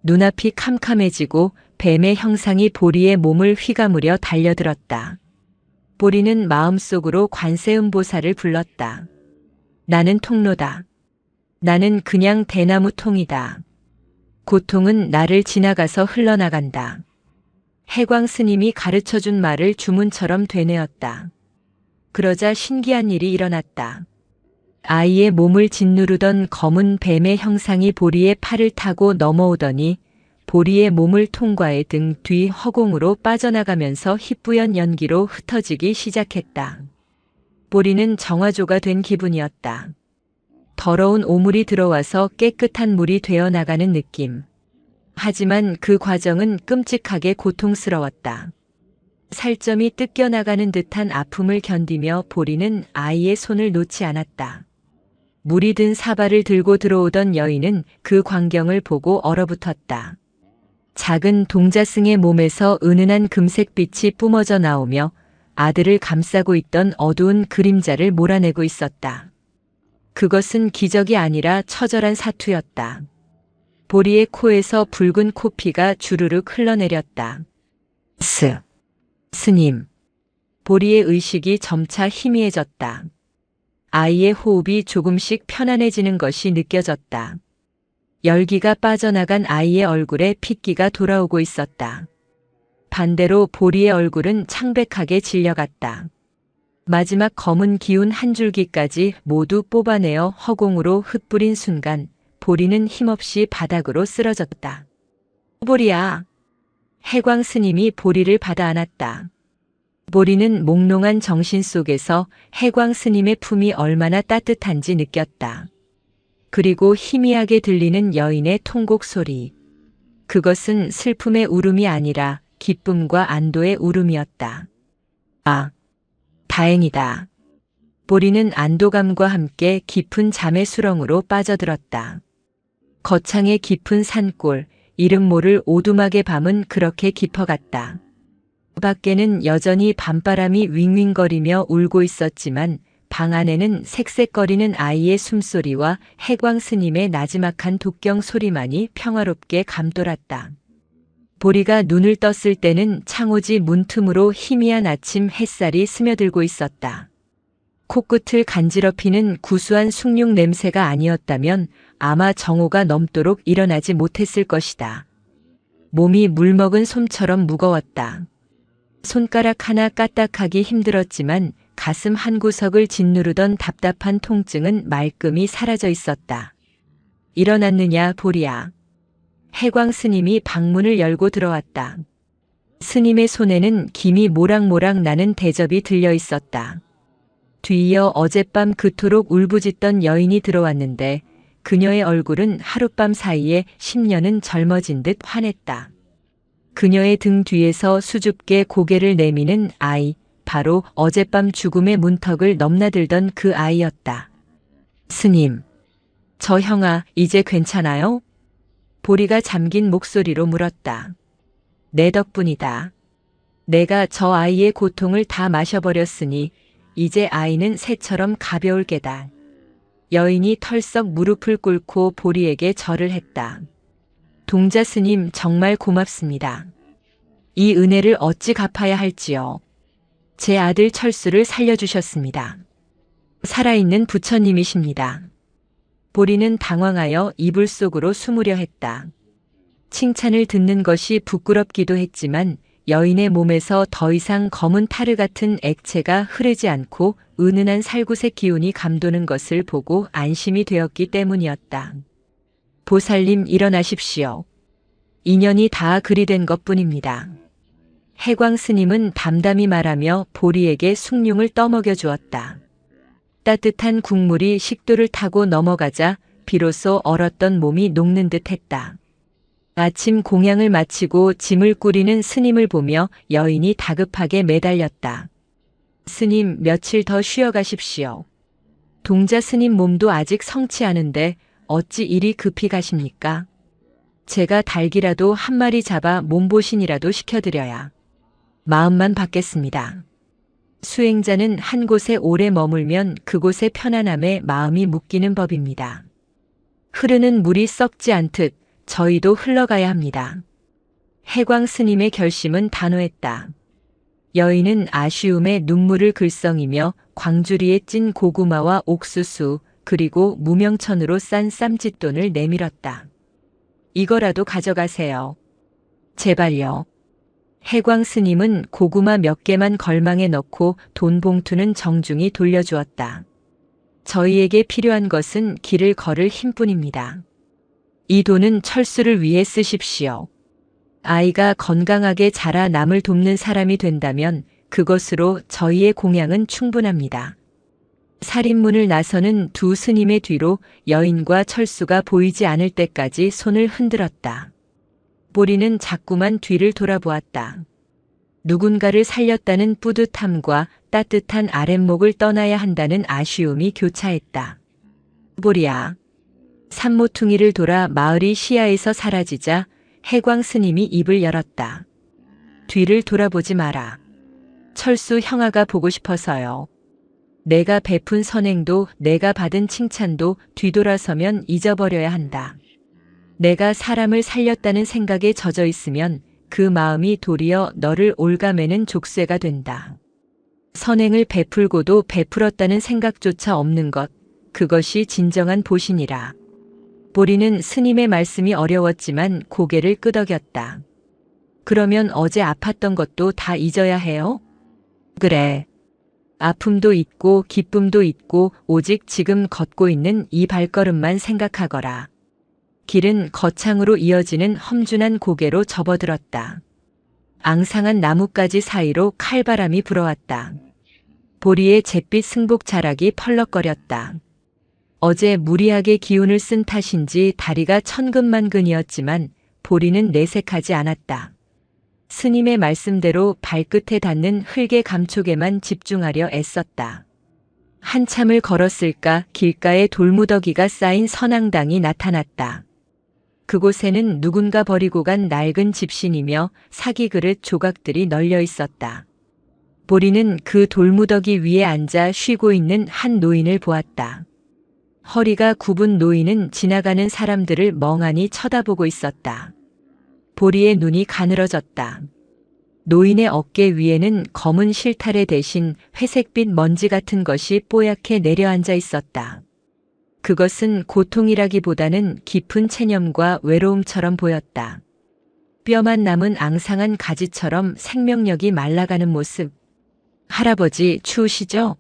눈앞이 캄캄해지고 뱀의 형상이 보리의 몸을 휘감으려 달려들었다. 보리는 마음속으로 관세음보살을 불렀다. 나는 통로다. 나는 그냥 대나무 통이다. 고통은 나를 지나가서 흘러나간다. 해광 스님이 가르쳐준 말을 주문처럼 되뇌었다. 그러자 신기한 일이 일어났다. 아이의 몸을 짓누르던 검은 뱀의 형상이 보리의 팔을 타고 넘어오더니 보리의 몸을 통과해 등 뒤 허공으로 빠져나가면서 희뿌연 연기로 흩어지기 시작했다. 보리는 정화조가 된 기분이었다. 더러운 오물이 들어와서 깨끗한 물이 되어 나가는 느낌. 하지만 그 과정은 끔찍하게 고통스러웠다. 살점이 뜯겨나가는 듯한 아픔을 견디며 보리는 아이의 손을 놓지 않았다. 물이 든 사발을 들고 들어오던 여인은 그 광경을 보고 얼어붙었다. 작은 동자승의 몸에서 은은한 금색빛이 뿜어져 나오며 아들을 감싸고 있던 어두운 그림자를 몰아내고 있었다. 그것은 기적이 아니라 처절한 사투였다. 보리의 코에서 붉은 코피가 주르륵 흘러내렸다. 스님. 보리의 의식이 점차 희미해졌다. 아이의 호흡이 조금씩 편안해지는 것이 느껴졌다. 열기가 빠져나간 아이의 얼굴에 핏기가 돌아오고 있었다. 반대로 보리의 얼굴은 창백하게 질려갔다. 마지막 검은 기운 한 줄기까지 모두 뽑아내어 허공으로 흩뿌린 순간 보리는 힘없이 바닥으로 쓰러졌다. 보리야. 해광 스님이 보리를 받아 안았다. 보리는 몽롱한 정신 속에서 해광 스님의 품이 얼마나 따뜻한지 느꼈다. 그리고 희미하게 들리는 여인의 통곡 소리. 그것은 슬픔의 울음이 아니라 기쁨과 안도의 울음이었다. 아, 다행이다. 보리는 안도감과 함께 깊은 잠의 수렁으로 빠져들었다. 거창의 깊은 산골, 이름 모를 오두막의 밤은 그렇게 깊어갔다. 밖에는 여전히 밤바람이 윙윙거리며 울고 있었지만 방 안에는 색색거리는 아이의 숨소리와 해광 스님의 나지막한 독경 소리만이 평화롭게 감돌았다. 보리가 눈을 떴을 때는 창호지 문틈으로 희미한 아침 햇살이 스며들고 있었다. 코끝을 간지럽히는 구수한 숭늉 냄새가 아니었다면 아마 정오가 넘도록 일어나지 못했을 것이다. 몸이 물먹은 솜처럼 무거웠다. 손가락 하나 까딱하기 힘들었지만 가슴 한 구석을 짓누르던 답답한 통증은 말끔히 사라져 있었다. 일어났느냐, 보리야. 해광 스님이 방문을 열고 들어왔다. 스님의 손에는 김이 모락모락 나는 대접이 들려 있었다. 뒤이어 어젯밤 그토록 울부짖던 여인이 들어왔는데 그녀의 얼굴은 하룻밤 사이에 10년은 젊어진 듯 환했다. 그녀의 등 뒤에서 수줍게 고개를 내미는 아이, 바로 어젯밤 죽음의 문턱을 넘나들던 그 아이였다. 스님, 저 형아 이제 괜찮아요? 보리가 잠긴 목소리로 물었다. 내 덕분이다. 내가 저 아이의 고통을 다 마셔버렸으니 이제 아이는 새처럼 가벼울 게다. 여인이 털썩 무릎을 꿇고 보리에게 절을 했다. 동자 스님 정말 고맙습니다. 이 은혜를 어찌 갚아야 할지요. 제 아들 철수를 살려주셨습니다. 살아있는 부처님이십니다. 보리는 당황하여 이불 속으로 숨으려 했다. 칭찬을 듣는 것이 부끄럽기도 했지만 여인의 몸에서 더 이상 검은 타르 같은 액체가 흐르지 않고 은은한 살구색 기운이 감도는 것을 보고 안심이 되었기 때문이었다. 보살님 일어나십시오. 인연이 다 그리 된 것뿐입니다. 해광 스님은 담담히 말하며 보리에게 숭늉을 떠먹여 주었다. 따뜻한 국물이 식도를 타고 넘어가자 비로소 얼었던 몸이 녹는 듯 했다. 아침 공양을 마치고 짐을 꾸리는 스님을 보며 여인이 다급하게 매달렸다. 스님 며칠 더 쉬어 가십시오. 동자 스님 몸도 아직 성치 않은데 어찌 이리 급히 가십니까? 제가 닭이라도 한 마리 잡아 몸보신이라도 시켜드려야 마음만 받겠습니다. 수행자는 한 곳에 오래 머물면 그곳의 편안함에 마음이 묶이는 법입니다. 흐르는 물이 썩지 않듯 저희도 흘러가야 합니다. 해광 스님의 결심은 단호했다. 여인은 아쉬움에 눈물을 글썽이며 광주리에 찐 고구마와 옥수수 그리고 무명천으로 싼 쌈짓돈을 내밀었다. 이거라도 가져가세요. 제발요. 해광 스님은 고구마 몇 개만 걸망에 넣고 돈 봉투는 정중히 돌려주었다. 저희에게 필요한 것은 길을 걸을 힘뿐입니다. 이 돈은 철수를 위해 쓰십시오. 아이가 건강하게 자라 남을 돕는 사람이 된다면 그것으로 저희의 공양은 충분합니다. 살인문을 나서는 두 스님의 뒤로 여인과 철수가 보이지 않을 때까지 손을 흔들었다. 보리는 자꾸만 뒤를 돌아보았다. 누군가를 살렸다는 뿌듯함과 따뜻한 아랫목을 떠나야 한다는 아쉬움이 교차했다. 보리야. 산모퉁이를 돌아 마을이 시야에서 사라지자 해광 스님이 입을 열었다. 뒤를 돌아보지 마라. 철수 형아가 보고 싶어서요. 내가 베푼 선행도 내가 받은 칭찬도 뒤돌아서면 잊어버려야 한다. 내가 사람을 살렸다는 생각에 젖어 있으면 그 마음이 도리어 너를 올가매는 족쇄가 된다. 선행을 베풀고도 베풀었다는 생각조차 없는 것, 그것이 진정한 보신이라. 보리는 스님의 말씀이 어려웠지만 고개를 끄덕였다. 그러면 어제 아팠던 것도 다 잊어야 해요? 그래. 아픔도 있고 기쁨도 있고 오직 지금 걷고 있는 이 발걸음만 생각하거라. 길은 거창으로 이어지는 험준한 고개로 접어들었다. 앙상한 나뭇가지 사이로 칼바람이 불어왔다. 보리의 잿빛 승복 자락이 펄럭거렸다. 어제 무리하게 기운을 쓴 탓인지 다리가 천근만근이었지만 보리는 내색하지 않았다. 스님의 말씀대로 발끝에 닿는 흙의 감촉에만 집중하려 애썼다. 한참을 걸었을까 길가에 돌무더기가 쌓인 선앙당이 나타났다. 그곳에는 누군가 버리고 간 낡은 집신이며 사기 그릇 조각들이 널려 있었다. 보리는 그 돌무더기 위에 앉아 쉬고 있는 한 노인을 보았다. 허리가 굽은 노인은 지나가는 사람들을 멍하니 쳐다보고 있었다. 보리의 눈이 가늘어졌다. 노인의 어깨 위에는 검은 실타래 대신 회색빛 먼지 같은 것이 뽀얗게 내려앉아 있었다. 그것은 고통이라기보다는 깊은 체념과 외로움처럼 보였다. 뼈만 남은 앙상한 가지처럼 생명력이 말라가는 모습. 할아버지 추우시죠?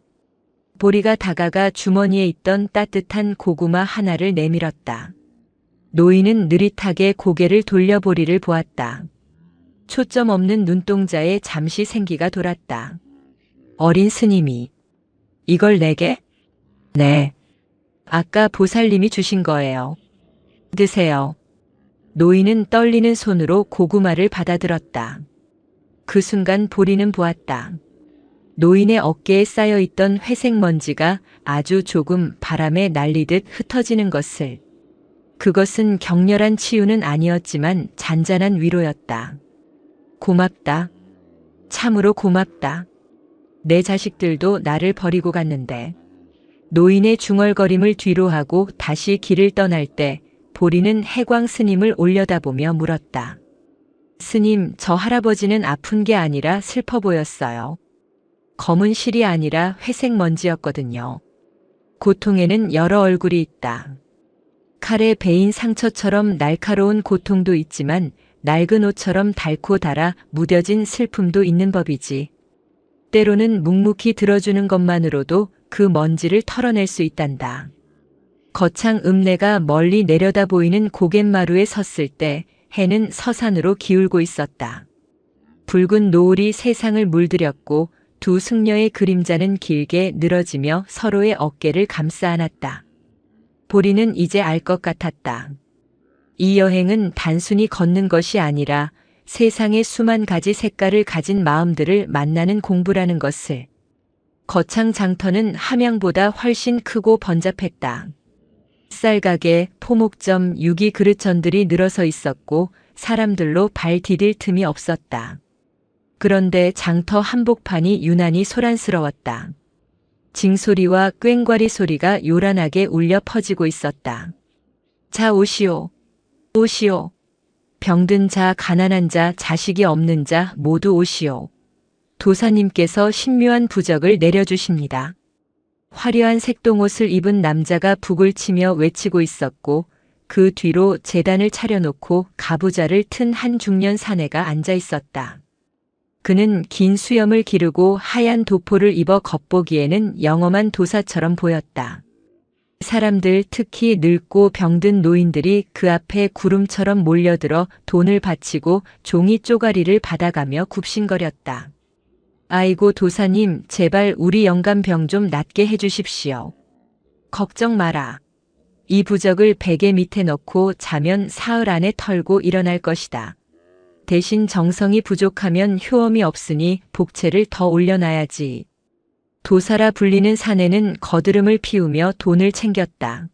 보리가 다가가 주머니에 있던 따뜻한 고구마 하나를 내밀었다. 노인은 느릿하게 고개를 돌려 보리를 보았다. 초점 없는 눈동자에 잠시 생기가 돌았다. 어린 스님이 이걸 내게? 네. 아까 보살님이 주신 거예요. 드세요. 노인은 떨리는 손으로 고구마를 받아들었다. 그 순간 보리는 보았다. 노인의 어깨에 쌓여있던 회색 먼지가 아주 조금 바람에 날리듯 흩어지는 것을. 그것은 격렬한 치유는 아니었지만 잔잔한 위로였다. 고맙다. 참으로 고맙다. 내 자식들도 나를 버리고 갔는데. 노인의 중얼거림을 뒤로하고 다시 길을 떠날 때 보리는 해광 스님을 올려다보며 물었다. 스님, 저 할아버지는 아픈 게 아니라 슬퍼 보였어요. 검은 실이 아니라 회색 먼지였거든요. 고통에는 여러 얼굴이 있다. 칼에 베인 상처처럼 날카로운 고통도 있지만 낡은 옷처럼 닳고 닳아 무뎌진 슬픔도 있는 법이지. 때로는 묵묵히 들어주는 것만으로도 그 먼지를 털어낼 수 있단다. 거창 읍내가 멀리 내려다 보이는 고갯마루에 섰을 때 해는 서산으로 기울고 있었다. 붉은 노을이 세상을 물들였고 두 승려의 그림자는 길게 늘어지며 서로의 어깨를 감싸 안았다. 보리는 이제 알 것 같았다. 이 여행은 단순히 걷는 것이 아니라 세상의 수만 가지 색깔을 가진 마음들을 만나는 공부라는 것을. 거창 장터는 함양보다 훨씬 크고 번잡했다. 쌀가게, 포목점, 유기 그릇전들이 늘어서 있었고 사람들로 발 디딜 틈이 없었다. 그런데 장터 한복판이 유난히 소란스러웠다. 징소리와 꽹과리 소리가 요란하게 울려 퍼지고 있었다. 자, 오시오. 오시오. 병든 자, 가난한 자, 자식이 없는 자 모두 오시오. 도사님께서 신묘한 부적을 내려주십니다. 화려한 색동옷을 입은 남자가 북을 치며 외치고 있었고 그 뒤로 제단을 차려놓고 가부좌를 튼 한 중년 사내가 앉아 있었다. 그는 긴 수염을 기르고 하얀 도포를 입어 겉보기에는 영험한 도사처럼 보였다. 사람들, 특히 늙고 병든 노인들이 그 앞에 구름처럼 몰려들어 돈을 바치고 종이 쪼가리를 받아가며 굽신거렸다. 아이고 도사님, 제발 우리 영감병 좀 낫게 해주십시오. 걱정 마라. 이 부적을 베개 밑에 넣고 자면 사흘 안에 털고 일어날 것이다. 대신 정성이 부족하면 효험이 없으니 복채를 더 올려놔야지. 도사라 불리는 사내는 거드름을 피우며 돈을 챙겼다.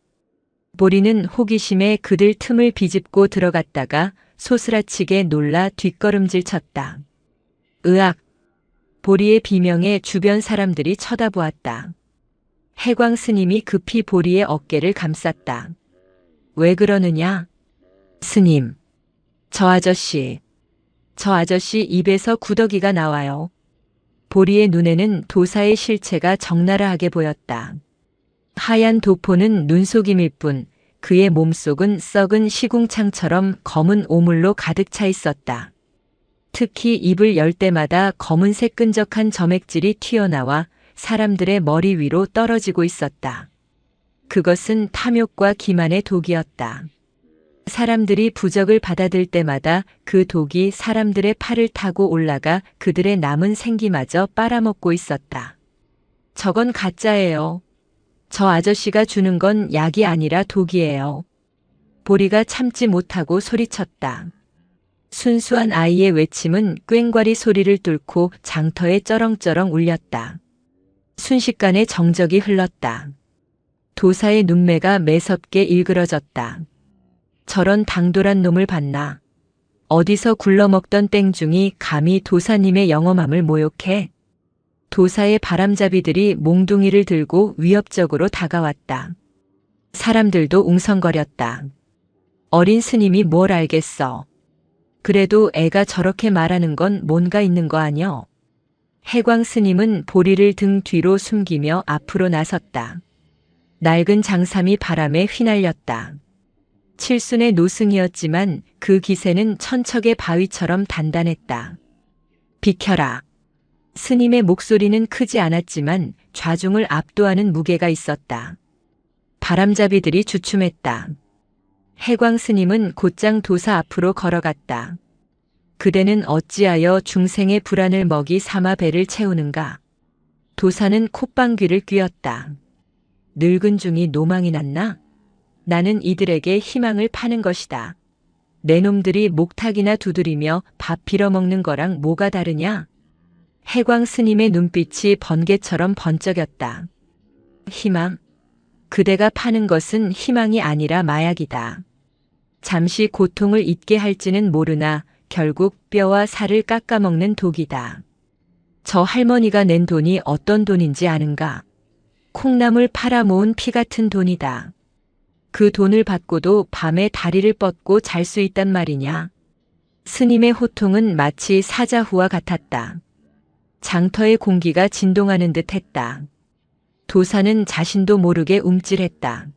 보리는 호기심에 그들 틈을 비집고 들어갔다가 소스라치게 놀라 뒷걸음질 쳤다. 으악! 보리의 비명에 주변 사람들이 쳐다보았다. 해광 스님이 급히 보리의 어깨를 감쌌다. 왜 그러느냐? 스님, 저 아저씨 입에서 구더기가 나와요. 보리의 눈에는 도사의 실체가 적나라하게 보였다. 하얀 도포는 눈속임일 뿐 그의 몸속은 썩은 시궁창처럼 검은 오물로 가득 차 있었다. 특히 입을 열 때마다 검은색 끈적한 점액질이 튀어나와 사람들의 머리 위로 떨어지고 있었다. 그것은 탐욕과 기만의 독이었다. 사람들이 부적을 받아들 때마다 그 독이 사람들의 팔을 타고 올라가 그들의 남은 생기마저 빨아먹고 있었다. 저건 가짜예요. 저 아저씨가 주는 건 약이 아니라 독이에요. 보리가 참지 못하고 소리쳤다. 순수한 아이의 외침은 꽹과리 소리를 뚫고 장터에 쩌렁쩌렁 울렸다. 순식간에 정적이 흘렀다. 도사의 눈매가 매섭게 일그러졌다. 저런 당돌한 놈을 봤나? 어디서 굴러먹던 땡중이 감히 도사님의 영험함을 모욕해? 도사의 바람잡이들이 몽둥이를 들고 위협적으로 다가왔다. 사람들도 웅성거렸다. 어린 스님이 뭘 알겠어. 그래도 애가 저렇게 말하는 건 뭔가 있는 거 아뇨? 해광 스님은 보리를 등 뒤로 숨기며 앞으로 나섰다. 낡은 장삼이 바람에 휘날렸다. 칠순의 노승이었지만 그 기세는 천척의 바위처럼 단단했다. 비켜라. 스님의 목소리는 크지 않았지만 좌중을 압도하는 무게가 있었다. 바람잡이들이 주춤했다. 해광 스님은 곧장 도사 앞으로 걸어갔다. 그대는 어찌하여 중생의 불안을 먹이 삼아 배를 채우는가? 도사는 콧방귀를 뀌었다. 늙은 중이 노망이 났나? 나는 이들에게 희망을 파는 것이다. 내 놈들이 목탁이나 두드리며 밥 빌어먹는 거랑 뭐가 다르냐? 해광 스님의 눈빛이 번개처럼 번쩍였다. 희망? 그대가 파는 것은 희망이 아니라 마약이다. 잠시 고통을 잊게 할지는 모르나 결국 뼈와 살을 깎아먹는 독이다. 저 할머니가 낸 돈이 어떤 돈인지 아는가? 콩나물 팔아 모은 피 같은 돈이다. 그 돈을 받고도 밤에 다리를 뻗고 잘 수 있단 말이냐? 스님의 호통은 마치 사자후와 같았다. 장터의 공기가 진동하는 듯 했다. 도사는 자신도 모르게 움찔했다.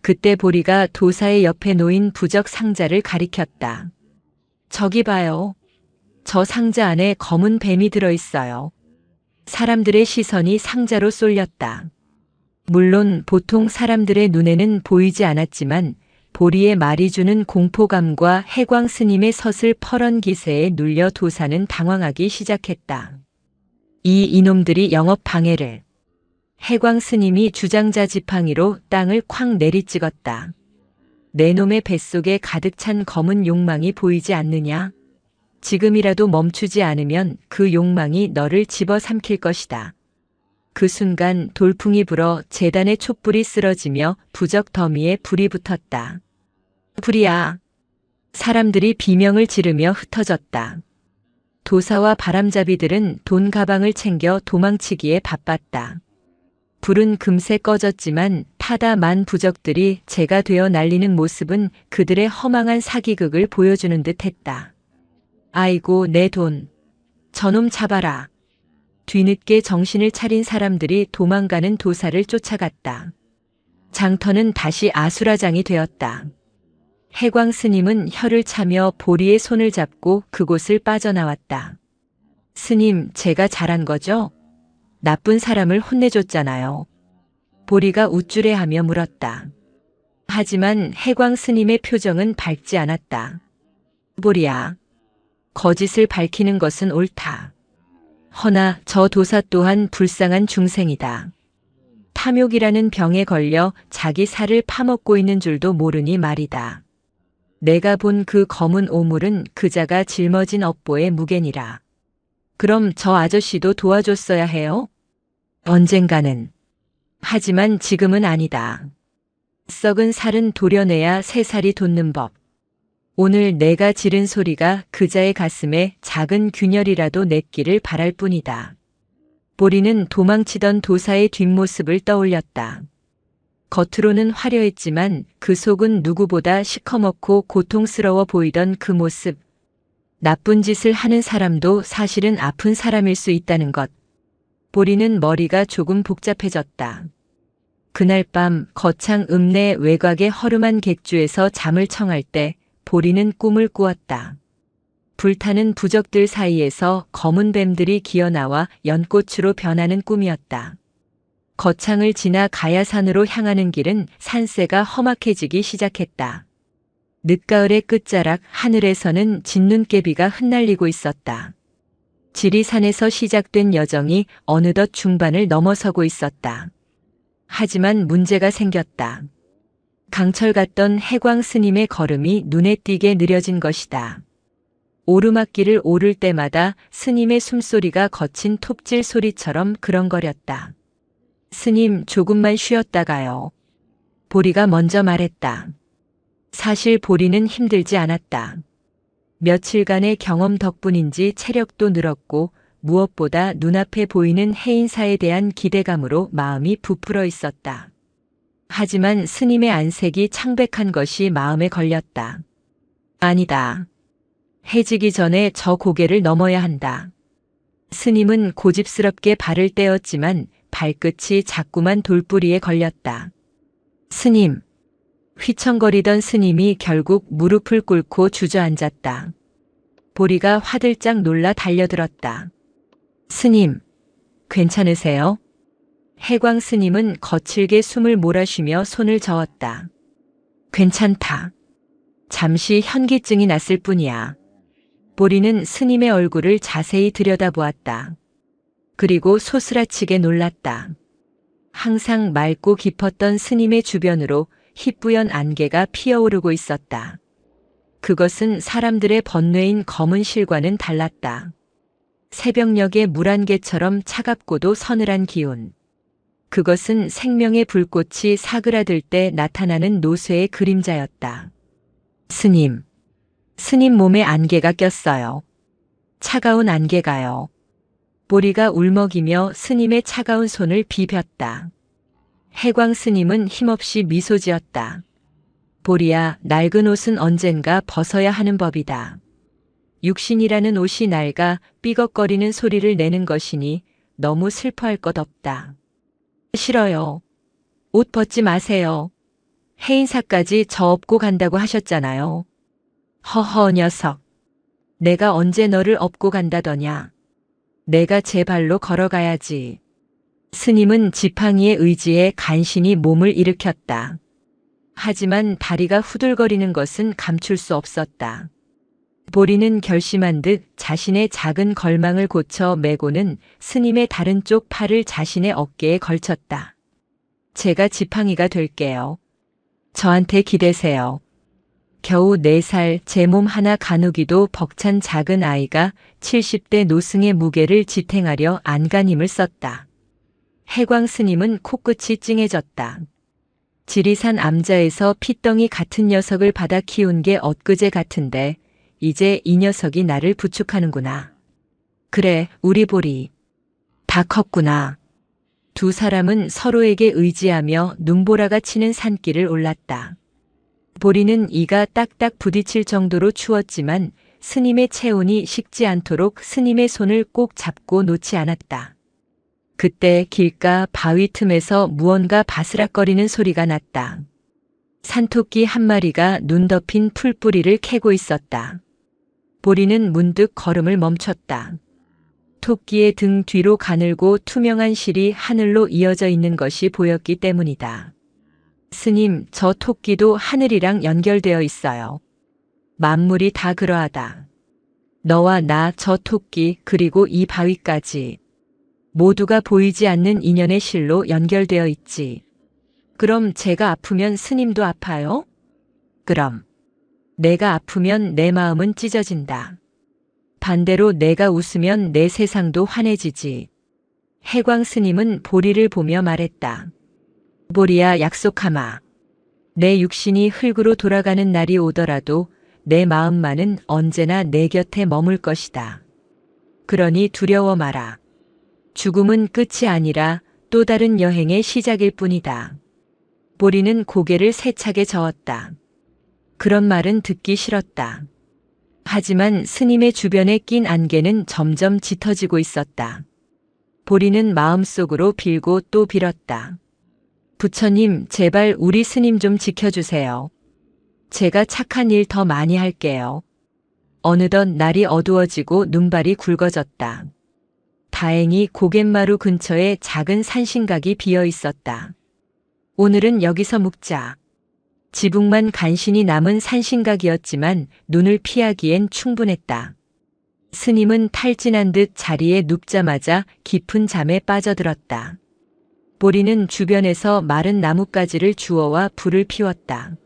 그때 보리가 도사의 옆에 놓인 부적 상자를 가리켰다. 저기 봐요. 저 상자 안에 검은 뱀이 들어있어요. 사람들의 시선이 상자로 쏠렸다. 물론 보통 사람들의 눈에는 보이지 않았지만 보리의 말이 주는 공포감과 해광 스님의 서슬퍼런 기세에 눌려 도사는 당황하기 시작했다. 이놈들이 영업 방해를. 해광 스님이 주장자 지팡이로 땅을 콱 내리찍었다. 내 놈의 뱃속에 가득 찬 검은 욕망이 보이지 않느냐? 지금이라도 멈추지 않으면 그 욕망이 너를 집어삼킬 것이다. 그 순간 돌풍이 불어 제단의 촛불이 쓰러지며 부적 더미에 불이 붙었다. 불이야. 사람들이 비명을 지르며 흩어졌다. 도사와 바람잡이들은 돈 가방을 챙겨 도망치기에 바빴다. 불은 금세 꺼졌지만 타다 만 부적들이 재가 되어 날리는 모습은 그들의 허망한 사기극을 보여주는 듯 했다. 아이고 내 돈. 저놈 잡아라. 뒤늦게 정신을 차린 사람들이 도망가는 도사를 쫓아갔다. 장터는 다시 아수라장이 되었다. 해광 스님은 혀를 차며 보리의 손을 잡고 그곳을 빠져나왔다. 스님, 제가 잘한 거죠? 나쁜 사람을 혼내줬잖아요. 보리가 우쭐해하며 물었다. 하지만 해광 스님의 표정은 밝지 않았다. 보리야, 거짓을 밝히는 것은 옳다. 허나 저 도사 또한 불쌍한 중생이다. 탐욕이라는 병에 걸려 자기 살을 파먹고 있는 줄도 모르니 말이다. 내가 본 그 검은 오물은 그자가 짊어진 업보의 무게니라. 그럼 저 아저씨도 도와줬어야 해요? 언젠가는. 하지만 지금은 아니다. 썩은 살은 도려내야 새 살이 돋는 법. 오늘 내가 지른 소리가 그자의 가슴에 작은 균열이라도 냈기를 바랄 뿐이다. 보리는 도망치던 도사의 뒷모습을 떠올렸다. 겉으로는 화려했지만 그 속은 누구보다 시커멓고 고통스러워 보이던 그 모습. 나쁜 짓을 하는 사람도 사실은 아픈 사람일 수 있다는 것. 보리는 머리가 조금 복잡해졌다. 그날 밤 거창 읍내 외곽의 허름한 객주에서 잠을 청할 때 보리는 꿈을 꾸었다. 불타는 부적들 사이에서 검은 뱀들이 기어나와 연꽃으로 변하는 꿈이었다. 거창을 지나 가야산으로 향하는 길은 산세가 험악해지기 시작했다. 늦가을의 끝자락 하늘에서는 진눈깨비가 흩날리고 있었다. 지리산에서 시작된 여정이 어느덧 중반을 넘어서고 있었다. 하지만 문제가 생겼다. 강철 같던 해광 스님의 걸음이 눈에 띄게 느려진 것이다. 오르막길을 오를 때마다 스님의 숨소리가 거친 톱질 소리처럼 그렁거렸다. 스님, 조금만 쉬었다가요. 보리가 먼저 말했다. 사실 보리는 힘들지 않았다. 며칠간의 경험 덕분인지 체력도 늘었고 무엇보다 눈앞에 보이는 해인사에 대한 기대감으로 마음이 부풀어 있었다. 하지만 스님의 안색이 창백한 것이 마음에 걸렸다. 아니다. 해지기 전에 저 고개를 넘어야 한다. 스님은 고집스럽게 발을 떼었지만 발끝이 자꾸만 돌부리에 걸렸다. 스님. 휘청거리던 스님이 결국 무릎을 꿇고 주저앉았다. 보리가 화들짝 놀라 달려들었다. 스님, 괜찮으세요? 해광 스님은 거칠게 숨을 몰아쉬며 손을 저었다. 괜찮다. 잠시 현기증이 났을 뿐이야. 보리는 스님의 얼굴을 자세히 들여다보았다. 그리고 소스라치게 놀랐다. 항상 맑고 깊었던 스님의 주변으로 희뿌연 안개가 피어오르고 있었다. 그것은 사람들의 번뇌인 검은 실과는 달랐다. 새벽녘의 물안개처럼 차갑고도 서늘한 기운. 그것은 생명의 불꽃이 사그라들 때 나타나는 노쇠의 그림자였다. 스님. 스님 몸에 안개가 꼈어요. 차가운 안개가요. 보리가 울먹이며 스님의 차가운 손을 비볐다. 해광 스님은 힘없이 미소 지었다. 보리야, 낡은 옷은 언젠가 벗어야 하는 법이다. 육신이라는 옷이 낡아 삐걱거리는 소리를 내는 것이니 너무 슬퍼할 것 없다. 싫어요. 옷 벗지 마세요. 해인사까지 저 업고 간다고 하셨잖아요. 허허 녀석. 내가 언제 너를 업고 간다더냐. 내가 제 발로 걸어가야지. 스님은 지팡이의 의지에 간신히 몸을 일으켰다. 하지만 다리가 후들거리는 것은 감출 수 없었다. 보리는 결심한 듯 자신의 작은 걸망을 고쳐 메고는 스님의 다른 쪽 팔을 자신의 어깨에 걸쳤다. 제가 지팡이가 될게요. 저한테 기대세요. 겨우 4살 제 몸 하나 가누기도 벅찬 작은 아이가 70대 노승의 무게를 지탱하려 안간힘을 썼다. 해광 스님은 코끝이 찡해졌다. 지리산 암자에서 피덩이 같은 녀석을 받아 키운 게 엊그제 같은데 이제 이 녀석이 나를 부축하는구나. 그래, 우리 보리. 다 컸구나. 두 사람은 서로에게 의지하며 눈보라가 치는 산길을 올랐다. 보리는 이가 딱딱 부딪힐 정도로 추웠지만 스님의 체온이 식지 않도록 스님의 손을 꼭 잡고 놓지 않았다. 그때 길가 바위 틈에서 무언가 바스락거리는 소리가 났다. 산토끼 한 마리가 눈 덮인 풀뿌리를 캐고 있었다. 보리는 문득 걸음을 멈췄다. 토끼의 등 뒤로 가늘고 투명한 실이 하늘로 이어져 있는 것이 보였기 때문이다. 스님, 저 토끼도 하늘이랑 연결되어 있어요. 만물이 다 그러하다. 너와 나, 저 토끼, 그리고 이 바위까지. 모두가 보이지 않는 인연의 실로 연결되어 있지. 그럼 제가 아프면 스님도 아파요? 그럼. 내가 아프면 내 마음은 찢어진다. 반대로 내가 웃으면 내 세상도 환해지지. 해광 스님은 보리를 보며 말했다. 보리야, 약속하마. 내 육신이 흙으로 돌아가는 날이 오더라도 내 마음만은 언제나 내 곁에 머물 것이다. 그러니 두려워 마라. 죽음은 끝이 아니라 또 다른 여행의 시작일 뿐이다. 보리는 고개를 세차게 저었다. 그런 말은 듣기 싫었다. 하지만 스님의 주변에 낀 안개는 점점 짙어지고 있었다. 보리는 마음속으로 빌고 또 빌었다. 부처님, 제발 우리 스님 좀 지켜주세요. 제가 착한 일 더 많이 할게요. 어느덧 날이 어두워지고 눈발이 굵어졌다. 다행히 고갯마루 근처에 작은 산신각이 비어 있었다. 오늘은 여기서 묵자. 지붕만 간신히 남은 산신각이었지만 눈을 피하기엔 충분했다. 스님은 탈진한 듯 자리에 눕자마자 깊은 잠에 빠져들었다. 보리는 주변에서 마른 나뭇가지를 주워와 불을 피웠다.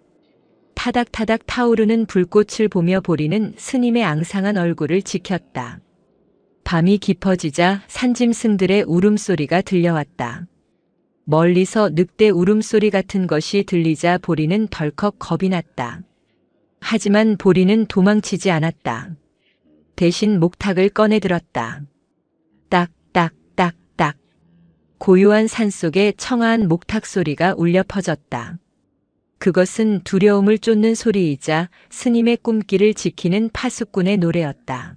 타닥타닥 타오르는 불꽃을 보며 보리는 스님의 앙상한 얼굴을 지켰다. 밤이 깊어지자 산짐승들의 울음소리가 들려왔다. 멀리서 늑대 울음소리 같은 것이 들리자 보리는 덜컥 겁이 났다. 하지만 보리는 도망치지 않았다. 대신 목탁을 꺼내 들었다. 딱딱딱딱. 고요한 산속에 청아한 목탁 소리가 울려 퍼졌다. 그것은 두려움을 쫓는 소리이자 스님의 꿈길을 지키는 파수꾼의 노래였다.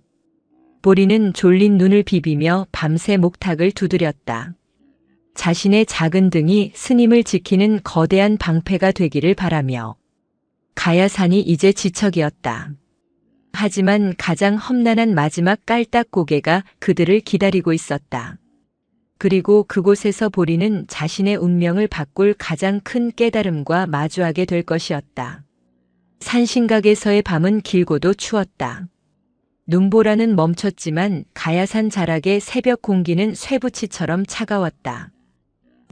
보리는 졸린 눈을 비비며 밤새 목탁을 두드렸다. 자신의 작은 등이 스님을 지키는 거대한 방패가 되기를 바라며. 가야산이 이제 지척이었다. 하지만 가장 험난한 마지막 깔딱 고개가 그들을 기다리고 있었다. 그리고 그곳에서 보리는 자신의 운명을 바꿀 가장 큰 깨달음과 마주하게 될 것이었다. 산신각에서의 밤은 길고도 추웠다. 눈보라는 멈췄지만 가야산 자락의 새벽 공기는 쇠붙이처럼 차가웠다.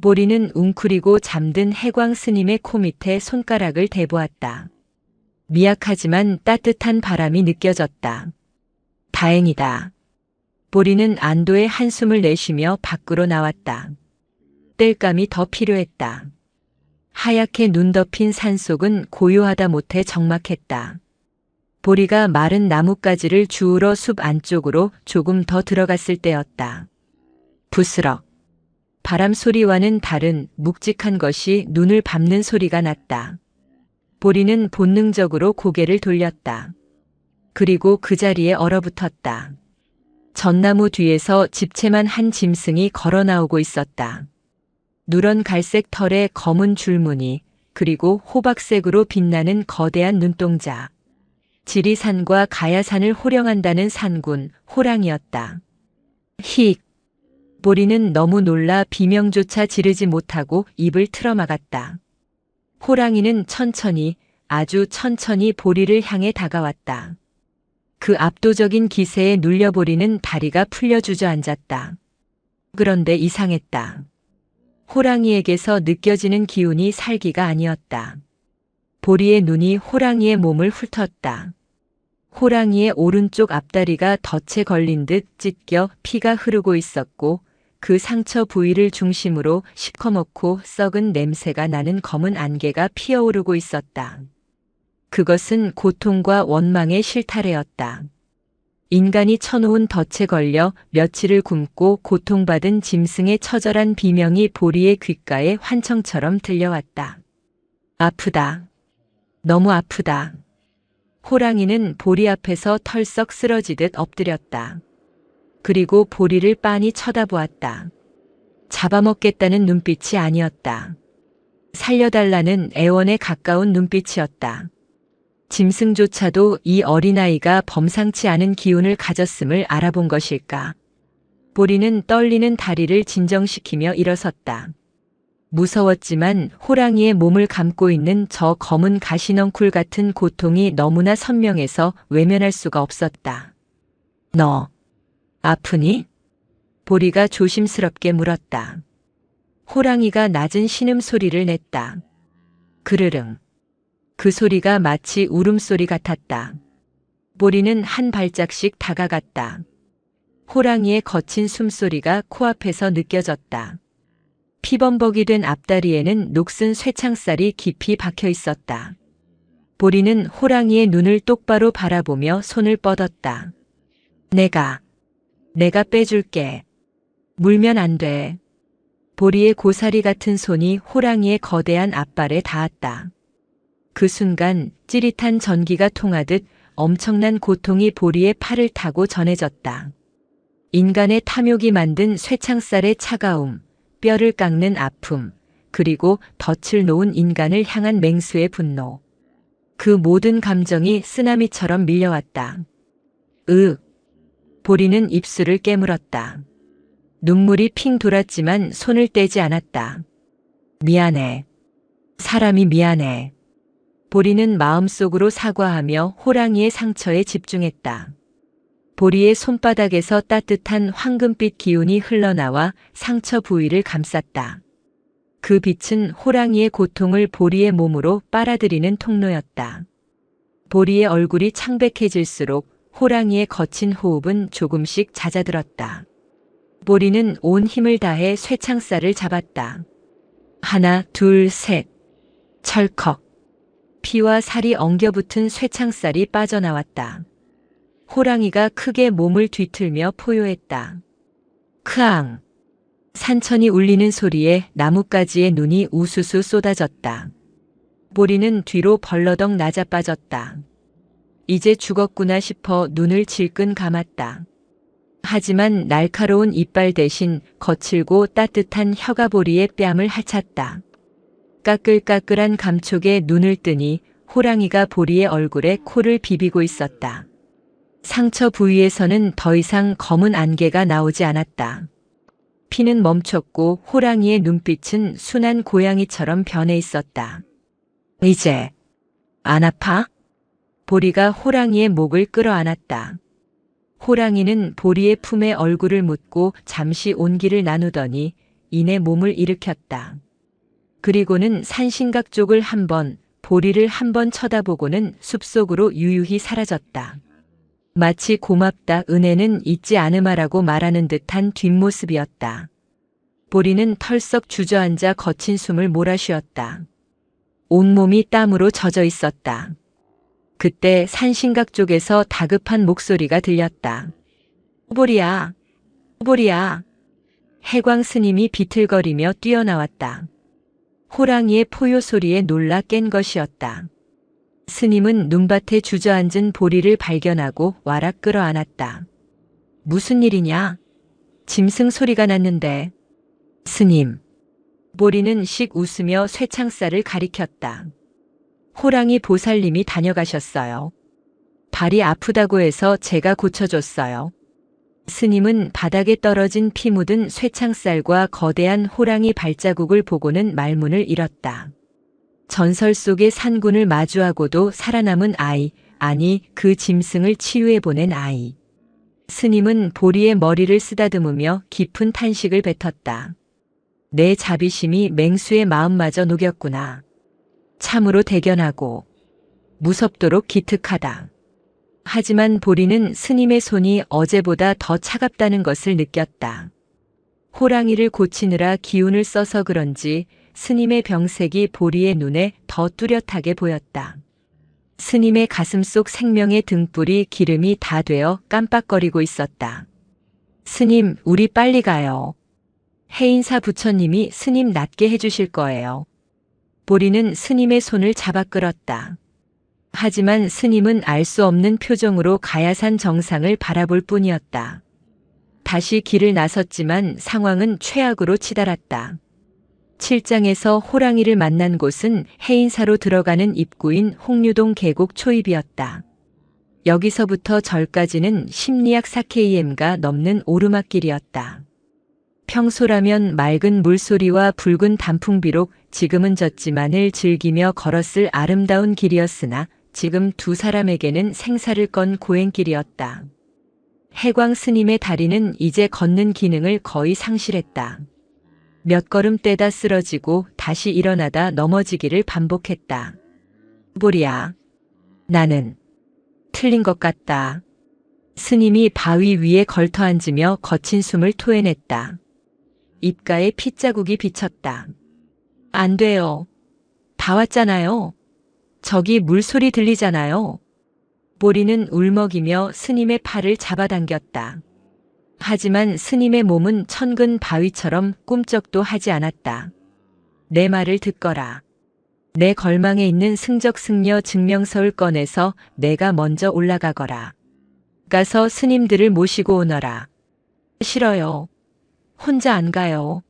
보리는 웅크리고 잠든 해광 스님의 코 밑에 손가락을 대보았다. 미약하지만 따뜻한 바람이 느껴졌다. 다행이다. 보리는 안도의 한숨을 내쉬며 밖으로 나왔다. 땔감이 더 필요했다. 하얗게 눈 덮인 산속은 고요하다 못해 적막했다. 보리가 마른 나뭇가지를 주우러 숲 안쪽으로 조금 더 들어갔을 때였다. 부스럭. 바람 소리와는 다른 묵직한 것이 눈을 밟는 소리가 났다. 보리는 본능적으로 고개를 돌렸다. 그리고 그 자리에 얼어붙었다. 전나무 뒤에서 집채만 한 짐승이 걸어 나오고 있었다. 누런 갈색 털에 검은 줄무늬, 그리고 호박색으로 빛나는 거대한 눈동자. 지리산과 가야산을 호령한다는 산군, 호랑이였다. 힉! 보리는 너무 놀라 비명조차 지르지 못하고 입을 틀어막았다. 호랑이는 천천히, 아주 천천히 보리를 향해 다가왔다. 그 압도적인 기세에 눌려 보리는 다리가 풀려 주저앉았다. 그런데 이상했다. 호랑이에게서 느껴지는 기운이 살기가 아니었다. 보리의 눈이 호랑이의 몸을 훑었다. 호랑이의 오른쪽 앞다리가 덫에 걸린 듯 찢겨 피가 흐르고 있었고 그 상처 부위를 중심으로 시커멓고 썩은 냄새가 나는 검은 안개가 피어오르고 있었다. 그것은 고통과 원망의 실타래였다. 인간이 쳐놓은 덫에 걸려 며칠을 굶고 고통받은 짐승의 처절한 비명이 보리의 귓가에 환청처럼 들려왔다. 아프다. 너무 아프다. 호랑이는 보리 앞에서 털썩 쓰러지듯 엎드렸다. 그리고 보리를 빤히 쳐다보았다. 잡아먹겠다는 눈빛이 아니었다. 살려달라는 애원에 가까운 눈빛이었다. 짐승조차도 이 어린아이가 범상치 않은 기운을 가졌음을 알아본 것일까. 보리는 떨리는 다리를 진정시키며 일어섰다. 무서웠지만 호랑이의 몸을 감고 있는 저 검은 가시넝쿨 같은 고통이 너무나 선명해서 외면할 수가 없었다. 너 아프니? 보리가 조심스럽게 물었다. 호랑이가 낮은 신음소리를 냈다. 그르릉. 그 소리가 마치 울음소리 같았다. 보리는 한 발짝씩 다가갔다. 호랑이의 거친 숨소리가 코앞에서 느껴졌다. 피범벅이 된 앞다리에는 녹슨 쇠창살이 깊이 박혀 있었다. 보리는 호랑이의 눈을 똑바로 바라보며 손을 뻗었다. 내가 빼줄게. 물면 안 돼. 보리의 고사리 같은 손이 호랑이의 거대한 앞발에 닿았다. 그 순간 찌릿한 전기가 통하듯 엄청난 고통이 보리의 팔을 타고 전해졌다. 인간의 탐욕이 만든 쇠창살의 차가움, 뼈를 깎는 아픔, 그리고 덫을 놓은 인간을 향한 맹수의 분노. 그 모든 감정이 쓰나미처럼 밀려왔다. 보리는 입술을 깨물었다. 눈물이 핑 돌았지만 손을 떼지 않았다. 미안해. 사람이 미안해. 보리는 마음속으로 사과하며 호랑이의 상처에 집중했다. 보리의 손바닥에서 따뜻한 황금빛 기운이 흘러나와 상처 부위를 감쌌다. 그 빛은 호랑이의 고통을 보리의 몸으로 빨아들이는 통로였다. 보리의 얼굴이 창백해질수록 호랑이의 거친 호흡은 조금씩 잦아들었다. 보리는 온 힘을 다해 쇠창살을 잡았다. 하나, 둘, 셋. 철컥. 피와 살이 엉겨붙은 쇠창살이 빠져나왔다. 호랑이가 크게 몸을 뒤틀며 포효했다. 크앙. 산천이 울리는 소리에 나뭇가지의 눈이 우수수 쏟아졌다. 보리는 뒤로 벌러덩 낮아빠졌다. 이제 죽었구나 싶어 눈을 질끈 감았다. 하지만 날카로운 이빨 대신 거칠고 따뜻한 혀가 보리의 뺨을 핥았다. 까끌까끌한 감촉에 눈을 뜨니 호랑이가 보리의 얼굴에 코를 비비고 있었다. 상처 부위에서는 더 이상 검은 안개가 나오지 않았다. 피는 멈췄고 호랑이의 눈빛은 순한 고양이처럼 변해 있었다. 이제 안 아파? 보리가 호랑이의 목을 끌어안았다. 호랑이는 보리의 품에 얼굴을 묻고 잠시 온기를 나누더니 이내 몸을 일으켰다. 그리고는 산신각 쪽을 한 번, 보리를 한 번 쳐다보고는 숲속으로 유유히 사라졌다. 마치 고맙다, 은혜는 잊지 않으마라고 말하는 듯한 뒷모습이었다. 보리는 털썩 주저앉아 거친 숨을 몰아쉬었다. 온몸이 땀으로 젖어 있었다. 그때 산신각 쪽에서 다급한 목소리가 들렸다. 보리야, 보리야. 해광 스님이 비틀거리며 뛰어나왔다. 호랑이의 포효 소리에 놀라 깬 것이었다. 스님은 눈밭에 주저앉은 보리를 발견하고 와락 끌어안았다. 무슨 일이냐? 짐승 소리가 났는데. 스님. 보리는 씩 웃으며 쇠창살을 가리켰다. 호랑이 보살님이 다녀가셨어요. 발이 아프다고 해서 제가 고쳐줬어요. 스님은 바닥에 떨어진 피 묻은 쇠창살과 거대한 호랑이 발자국을 보고는 말문을 잃었다. 전설 속의 산군을 마주하고도 살아남은 아이, 아니 그 짐승을 치유해 보낸 아이. 스님은 보리의 머리를 쓰다듬으며 깊은 탄식을 뱉었다. 내 자비심이 맹수의 마음마저 녹였구나. 참으로 대견하고 무섭도록 기특하다. 하지만 보리는 스님의 손이 어제보다 더 차갑다는 것을 느꼈다. 호랑이를 고치느라 기운을 써서 그런지 스님의 병색이 보리의 눈에 더 뚜렷하게 보였다. 스님의 가슴 속 생명의 등불이 기름이 다 되어 깜빡거리고 있었다. 스님, 우리 빨리 가요. 해인사 부처님이 스님 낫게 해주실 거예요. 보리는 스님의 손을 잡아 끌었다. 하지만 스님은 알 수 없는 표정으로 가야산 정상을 바라볼 뿐이었다. 다시 길을 나섰지만 상황은 최악으로 치달았다. 7장에서 호랑이를 만난 곳은 해인사로 들어가는 입구인 홍류동 계곡 초입이었다. 여기서부터 절까지는 심리학 4km가 넘는 오르막길이었다. 평소라면 맑은 물소리와 붉은 단풍비록 지금은 졌지만을 즐기며 걸었을 아름다운 길이었으나 지금 두 사람에게는 생사를 건 고행길이었다. 해광 스님의 다리는 이제 걷는 기능을 거의 상실했다. 몇 걸음 떼다 쓰러지고 다시 일어나다 넘어지기를 반복했다. 보리야, 나는 틀린 것 같다. 스님이 바위 위에 걸터 앉으며 거친 숨을 토해냈다. 입가에 핏자국이 비쳤다. 안 돼요. 다 왔잖아요. 저기 물소리 들리잖아요. 보리는 울먹이며 스님의 팔을 잡아당겼다. 하지만 스님의 몸은 천근 바위처럼 꿈쩍도 하지 않았다. 내 말을 듣거라. 내 걸망에 있는 승적승려 증명서를 꺼내서 내가 먼저 올라가거라. 가서 스님들을 모시고 오너라. 싫어요. 혼자 안 가요.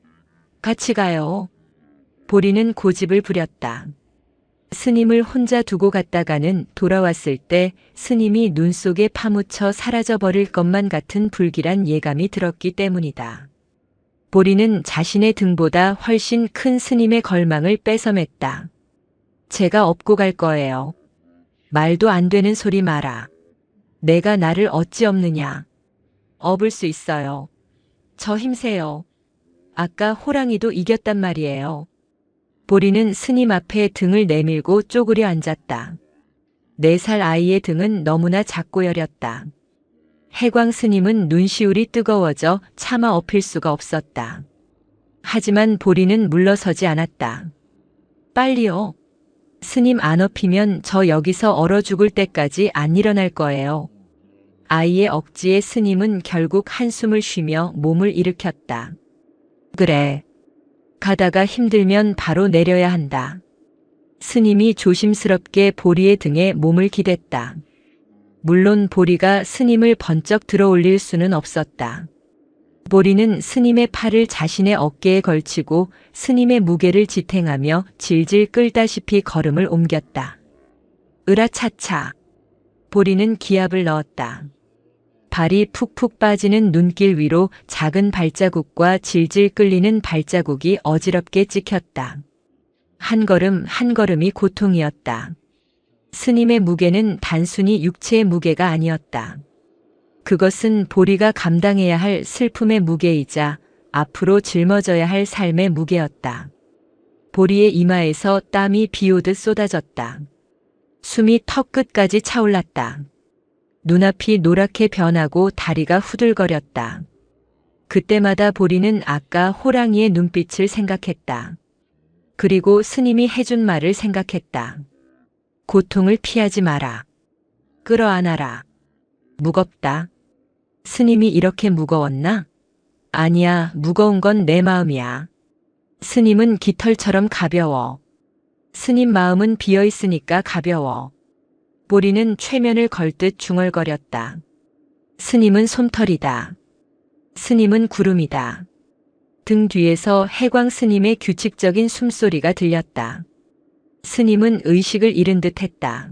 같이 가요. 보리는 고집을 부렸다. 스님을 혼자 두고 갔다가는 돌아왔을 때 스님이 눈 속에 파묻혀 사라져버릴 것만 같은 불길한 예감이 들었기 때문이다. 보리는 자신의 등보다 훨씬 큰 스님의 걸망을 뺏어맸다. 제가 업고 갈 거예요. 말도 안 되는 소리 마라. 내가 나를 어찌 업느냐. 업을 수 있어요. 저 힘세요. 아까 호랑이도 이겼단 말이에요. 보리는 스님 앞에 등을 내밀고 쪼그려 앉았다. 4살 아이의 등은 너무나 작고 여렸다. 해광 스님은 눈시울이 뜨거워져 차마 업힐 수가 없었다. 하지만 보리는 물러서지 않았다. 빨리요. 스님 안 업히면 저 여기서 얼어 죽을 때까지 안 일어날 거예요. 아이의 억지에 스님은 결국 한숨을 쉬며 몸을 일으켰다. 그래. 가다가 힘들면 바로 내려야 한다. 스님이 조심스럽게 보리의 등에 몸을 기댔다. 물론 보리가 스님을 번쩍 들어올릴 수는 없었다. 보리는 스님의 팔을 자신의 어깨에 걸치고 스님의 무게를 지탱하며 질질 끌다시피 걸음을 옮겼다. 으라차차. 보리는 기압을 넣었다. 발이 푹푹 빠지는 눈길 위로 작은 발자국과 질질 끌리는 발자국이 어지럽게 찍혔다. 한 걸음 한 걸음이 고통이었다. 스님의 무게는 단순히 육체의 무게가 아니었다. 그것은 보리가 감당해야 할 슬픔의 무게이자 앞으로 짊어져야 할 삶의 무게였다. 보리의 이마에서 땀이 비오듯 쏟아졌다. 숨이 턱끝까지 차올랐다. 눈앞이 노랗게 변하고 다리가 후들거렸다. 그때마다 보리는 아까 호랑이의 눈빛을 생각했다. 그리고 스님이 해준 말을 생각했다. 고통을 피하지 마라. 끌어안아라. 무겁다. 스님이 이렇게 무거웠나? 아니야, 무거운 건 내 마음이야. 스님은 깃털처럼 가벼워. 스님 마음은 비어있으니까 가벼워. 보리는 최면을 걸듯 중얼거렸다. 스님은 솜털이다. 스님은 구름이다. 등 뒤에서 해광 스님의 규칙적인 숨소리가 들렸다. 스님은 의식을 잃은 듯 했다.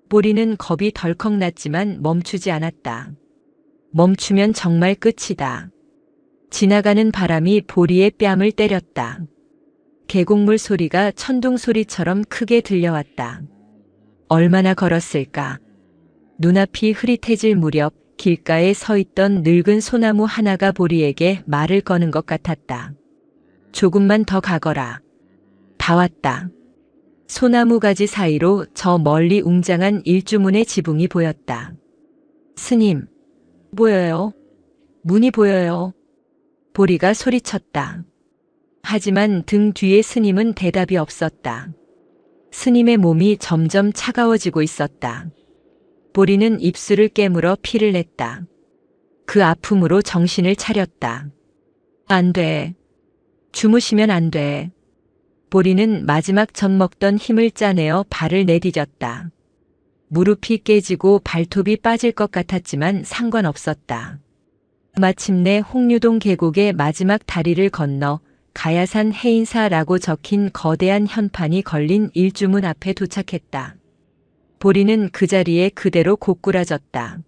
보리는 겁이 덜컥 났지만 멈추지 않았다. 멈추면 정말 끝이다. 지나가는 바람이 보리의 뺨을 때렸다. 계곡물 소리가 천둥 소리처럼 크게 들려왔다. 얼마나 걸었을까? 눈앞이 흐릿해질 무렵 길가에 서 있던 늙은 소나무 하나가 보리에게 말을 거는 것 같았다. 조금만 더 가거라. 다 왔다. 소나무 가지 사이로 저 멀리 웅장한 일주문의 지붕이 보였다. 스님, 보여요? 문이 보여요. 보리가 소리쳤다. 하지만 등 뒤에 스님은 대답이 없었다. 스님의 몸이 점점 차가워지고 있었다. 보리는 입술을 깨물어 피를 냈다. 그 아픔으로 정신을 차렸다. 안 돼. 주무시면 안 돼. 보리는 마지막 젖 먹던 힘을 짜내어 발을 내디뎠다. 무릎이 깨지고 발톱이 빠질 것 같았지만 상관없었다. 마침내 홍류동 계곡의 마지막 다리를 건너 가야산 해인사라고 적힌 거대한 현판이 걸린 일주문 앞에 도착했다. 보리는 그 자리에 그대로 고꾸라졌다.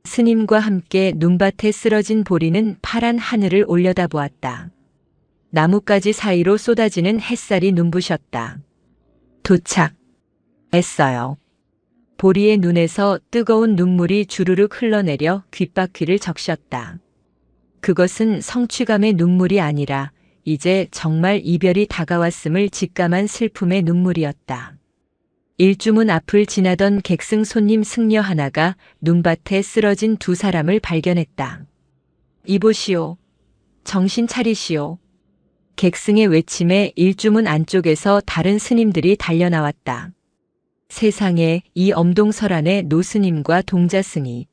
스님과 함께 눈밭에 쓰러진 보리는 파란 하늘을 올려다보았다. 나뭇가지 사이로 쏟아지는 햇살이 눈부셨다. 도착했어요. 보리의 눈에서 뜨거운 눈물이 주르륵 흘러내려 귓바퀴를 적셨다. 그것은 성취감의 눈물이 아니라 이제 정말 이별이 다가왔음을 직감한 슬픔의 눈물이었다. 일주문 앞을 지나던 객승 손님 승려 하나가 눈밭에 쓰러진 두 사람을 발견했다. 이보시오. 정신 차리시오. 객승의 외침에 일주문 안쪽에서 다른 스님들이 달려나왔다. 세상에, 이 엄동설 안에 노스님과 동자승이.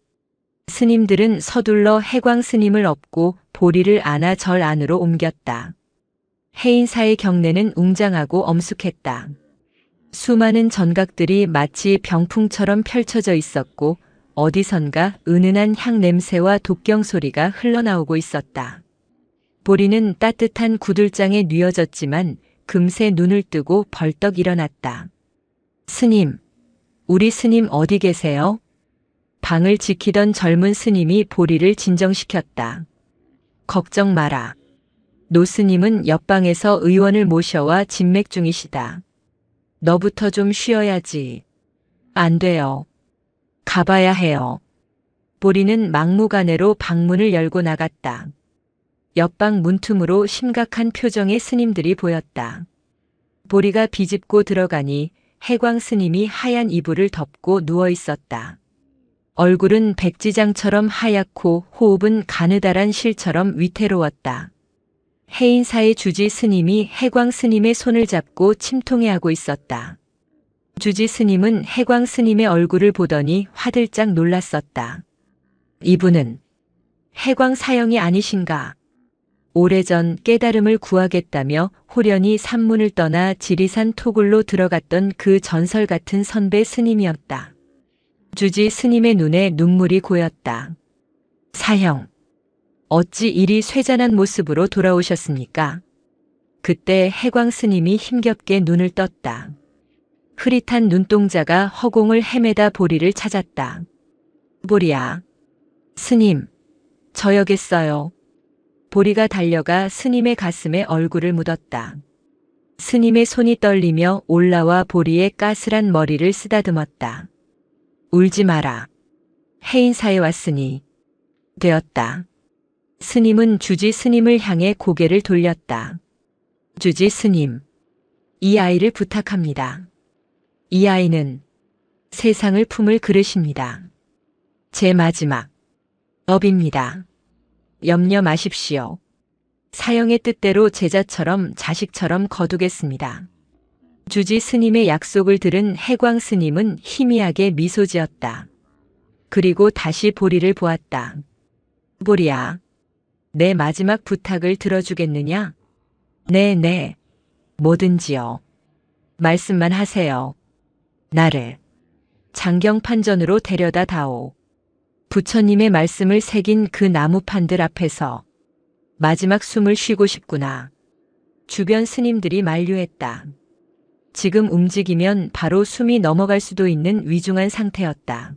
스님들은 서둘러 해광 스님을 업고 보리를 안아 절 안으로 옮겼다. 해인사의 경내는 웅장하고 엄숙했다. 수많은 전각들이 마치 병풍처럼 펼쳐져 있었고 어디선가 은은한 향 냄새와 독경 소리가 흘러나오고 있었다. 보리는 따뜻한 구들장에 뉘어졌지만 금세 눈을 뜨고 벌떡 일어났다. 스님, 우리 스님 어디 계세요? 방을 지키던 젊은 스님이 보리를 진정시켰다. 걱정 마라. 노스님은 옆방에서 의원을 모셔와 진맥 중이시다. 너부터 좀 쉬어야지. 안 돼요. 가봐야 해요. 보리는 막무가내로 방문을 열고 나갔다. 옆방 문틈으로 심각한 표정의 스님들이 보였다. 보리가 비집고 들어가니 해광 스님이 하얀 이불을 덮고 누워 있었다. 얼굴은 백지장처럼 하얗고 호흡은 가느다란 실처럼 위태로웠다. 해인사의 주지 스님이 해광 스님의 손을 잡고 침통해하고 있었다. 주지 스님은 해광 스님의 얼굴을 보더니 화들짝 놀랐었다. 이분은 해광 사형이 아니신가? 오래전 깨달음을 구하겠다며 호련히 산문을 떠나 지리산 토굴로 들어갔던 그 전설 같은 선배 스님이었다. 주지 스님의 눈에 눈물이 고였다. 사형. 어찌 이리 쇠잔한 모습으로 돌아오셨습니까? 그때 해광 스님이 힘겹게 눈을 떴다. 흐릿한 눈동자가 허공을 헤매다 보리를 찾았다. 보리야. 스님, 저여겠어요. 보리가 달려가 스님의 가슴에 얼굴을 묻었다. 스님의 손이 떨리며 올라와 보리의 까슬한 머리를 쓰다듬었다. 울지 마라. 해인사에 왔으니 되었다. 스님은 주지 스님을 향해 고개를 돌렸다. 주지 스님, 이 아이를 부탁합니다. 이 아이는 세상을 품을 그릇입니다. 제 마지막 업입니다. 염려 마십시오. 사형의 뜻대로 제자처럼 자식처럼 거두겠습니다. 주지 스님의 약속을 들은 해광 스님은 희미하게 미소 지었다. 그리고 다시 보리를 보았다. 보리야, 내 마지막 부탁을 들어주겠느냐? 네, 뭐든지요. 말씀만 하세요. 나를 장경판전으로 데려다 다오. 부처님의 말씀을 새긴 그 나무판들 앞에서 마지막 숨을 쉬고 싶구나. 주변 스님들이 만류했다. 지금 움직이면 바로 숨이 넘어갈 수도 있는 위중한 상태였다.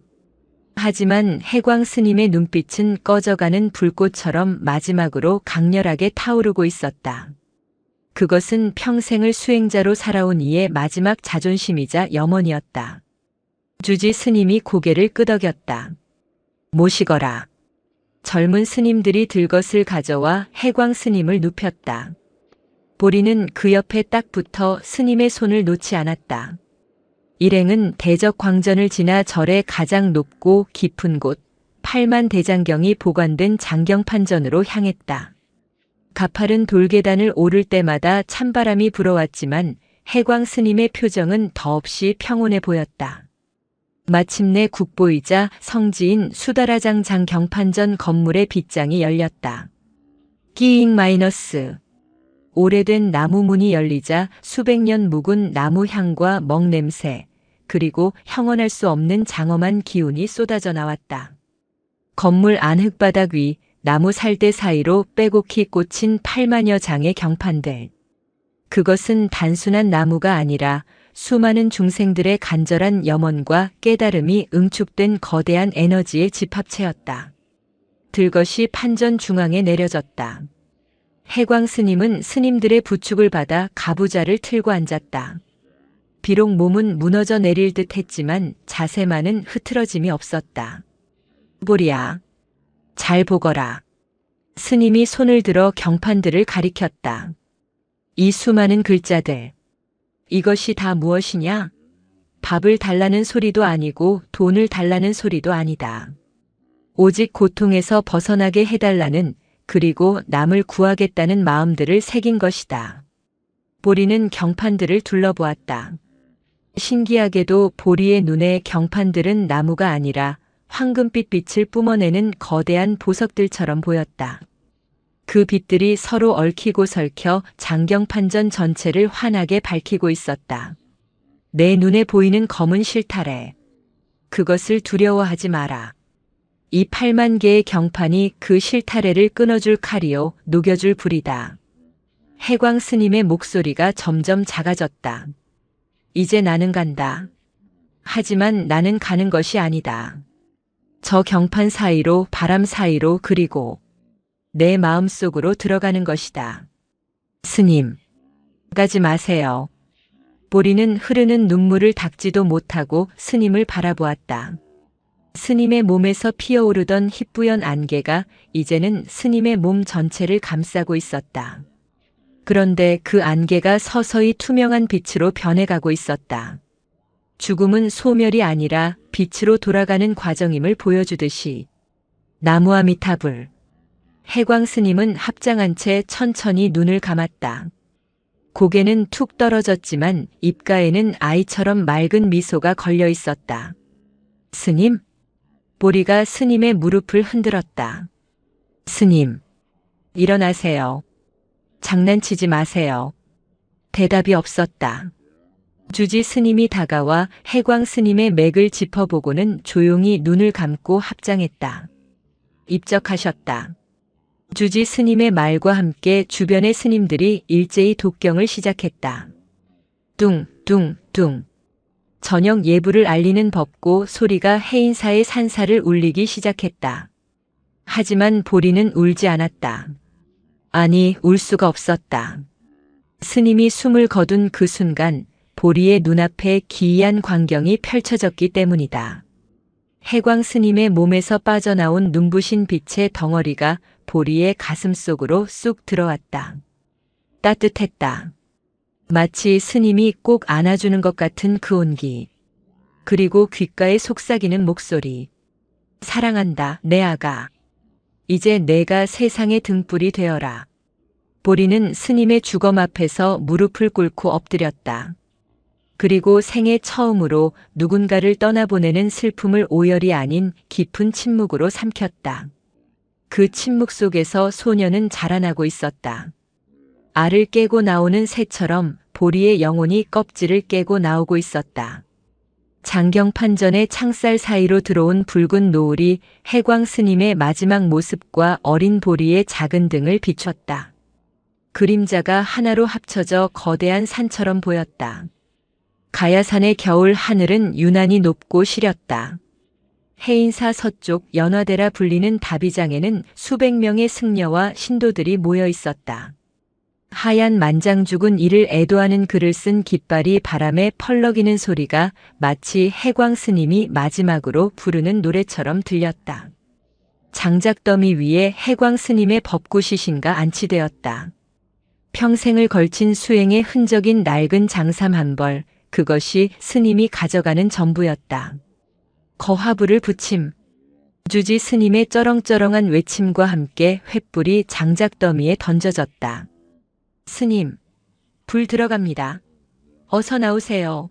하지만 해광 스님의 눈빛은 꺼져가는 불꽃처럼 마지막으로 강렬하게 타오르고 있었다. 그것은 평생을 수행자로 살아온 이의 마지막 자존심이자 염원이었다. 주지 스님이 고개를 끄덕였다. 모시거라. 젊은 스님들이 들것을 가져와 해광 스님을 눕혔다. 보리는 그 옆에 딱 붙어 스님의 손을 놓지 않았다. 일행은 대적광전을 지나 절의 가장 높고 깊은 곳 8만 대장경이 보관된 장경판전으로 향했다. 가파른 돌계단을 오를 때마다 찬바람이 불어왔지만 해광 스님의 표정은 더없이 평온해 보였다. 마침내 국보이자 성지인 수다라장 장경판전 건물의 빗장이 열렸다. 끼잉 마이너스. 오래된 나무 문이 열리자 수백 년 묵은 나무 향과 먹 냄새, 그리고 형언할 수 없는 장엄한 기운이 쏟아져 나왔다. 건물 안 흙바닥 위 나무 살대 사이로 빼곡히 꽂힌 8만여 장의 경판들. 그것은 단순한 나무가 아니라 수많은 중생들의 간절한 염원과 깨달음이 응축된 거대한 에너지의 집합체였다. 들것이 판전 중앙에 내려졌다. 해광 스님은 스님들의 부축을 받아 가부좌를 틀고 앉았다. 비록 몸은 무너져 내릴 듯 했지만 자세만은 흐트러짐이 없었다. 보리야, 잘 보거라. 스님이 손을 들어 경판들을 가리켰다. 이 수많은 글자들. 이것이 다 무엇이냐? 밥을 달라는 소리도 아니고 돈을 달라는 소리도 아니다. 오직 고통에서 벗어나게 해달라는, 그리고 남을 구하겠다는 마음들을 새긴 것이다. 보리는 경판들을 둘러보았다. 신기하게도 보리의 눈에 경판들은 나무가 아니라 황금빛 빛을 뿜어내는 거대한 보석들처럼 보였다. 그 빛들이 서로 얽히고 설켜 장경판전 전체를 환하게 밝히고 있었다. 내 눈에 보이는 검은 실타래. 그것을 두려워하지 마라. 이 8만 개의 경판이 그 실타래를 끊어줄 칼이요, 녹여줄 불이다. 해광 스님의 목소리가 점점 작아졌다. 이제 나는 간다. 하지만 나는 가는 것이 아니다. 저 경판 사이로, 바람 사이로, 그리고 내 마음속으로 들어가는 것이다. 스님, 가지 마세요. 보리는 흐르는 눈물을 닦지도 못하고 스님을 바라보았다. 스님의 몸에서 피어오르던 희뿌연 안개가 이제는 스님의 몸 전체를 감싸고 있었다. 그런데 그 안개가 서서히 투명한 빛으로 변해가고 있었다. 죽음은 소멸이 아니라 빛으로 돌아가는 과정임을 보여주듯이. 나무아미타불. 해광 스님은 합장한 채 천천히 눈을 감았다. 고개는 툭 떨어졌지만 입가에는 아이처럼 맑은 미소가 걸려 있었다. 스님? 보리가 스님의 무릎을 흔들었다. 스님, 일어나세요. 장난치지 마세요. 대답이 없었다. 주지 스님이 다가와 해광 스님의 맥을 짚어보고는 조용히 눈을 감고 합장했다. 입적하셨다. 주지 스님의 말과 함께 주변의 스님들이 일제히 독경을 시작했다. 뚱뚱뚱. 저녁 예불을 알리는 법고 소리가 해인사의 산사를 울리기 시작했다. 하지만 보리는 울지 않았다. 아니, 울 수가 없었다. 스님이 숨을 거둔 그 순간 보리의 눈앞에 기이한 광경이 펼쳐졌기 때문이다. 해광 스님의 몸에서 빠져나온 눈부신 빛의 덩어리가 보리의 가슴 속으로 쑥 들어왔다. 따뜻했다. 마치 스님이 꼭 안아주는 것 같은 그 온기. 그리고 귓가에 속삭이는 목소리. 사랑한다, 내 아가. 이제 내가 세상의 등불이 되어라. 보리는 스님의 주검 앞에서 무릎을 꿇고 엎드렸다. 그리고 생애 처음으로 누군가를 떠나보내는 슬픔을 오열이 아닌 깊은 침묵으로 삼켰다. 그 침묵 속에서 소녀는 자라나고 있었다. 알을 깨고 나오는 새처럼 보리의 영혼이 껍질을 깨고 나오고 있었다. 장경판전의 창살 사이로 들어온 붉은 노을이 해광 스님의 마지막 모습과 어린 보리의 작은 등을 비췄다. 그림자가 하나로 합쳐져 거대한 산처럼 보였다. 가야산의 겨울 하늘은 유난히 높고 시렸다. 해인사 서쪽 연화대라 불리는 다비장에는 수백 명의 승려와 신도들이 모여 있었다. 하얀 만장죽은 이를 애도하는 글을 쓴 깃발이 바람에 펄럭이는 소리가 마치 해광 스님이 마지막으로 부르는 노래처럼 들렸다. 장작더미 위에 해광 스님의 법구시신가 안치되었다. 평생을 걸친 수행의 흔적인 낡은 장삼 한 벌, 그것이 스님이 가져가는 전부였다. 거화불을 붙임. 주지 스님의 쩌렁쩌렁한 외침과 함께 횃불이 장작더미에 던져졌다. 스님, 불 들어갑니다. 어서 나오세요.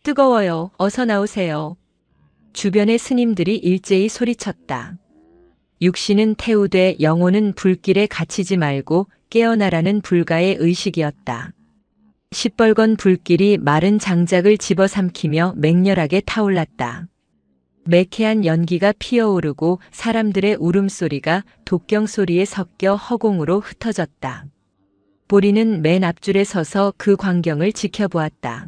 뜨거워요. 어서 나오세요. 주변의 스님들이 일제히 소리쳤다. 육신은 태우되 영혼은 불길에 갇히지 말고 깨어나라는 불가의 의식이었다. 시뻘건 불길이 마른 장작을 집어삼키며 맹렬하게 타올랐다. 매캐한 연기가 피어오르고 사람들의 울음소리가 독경소리에 섞여 허공으로 흩어졌다. 보리는 맨 앞줄에 서서 그 광경을 지켜보았다.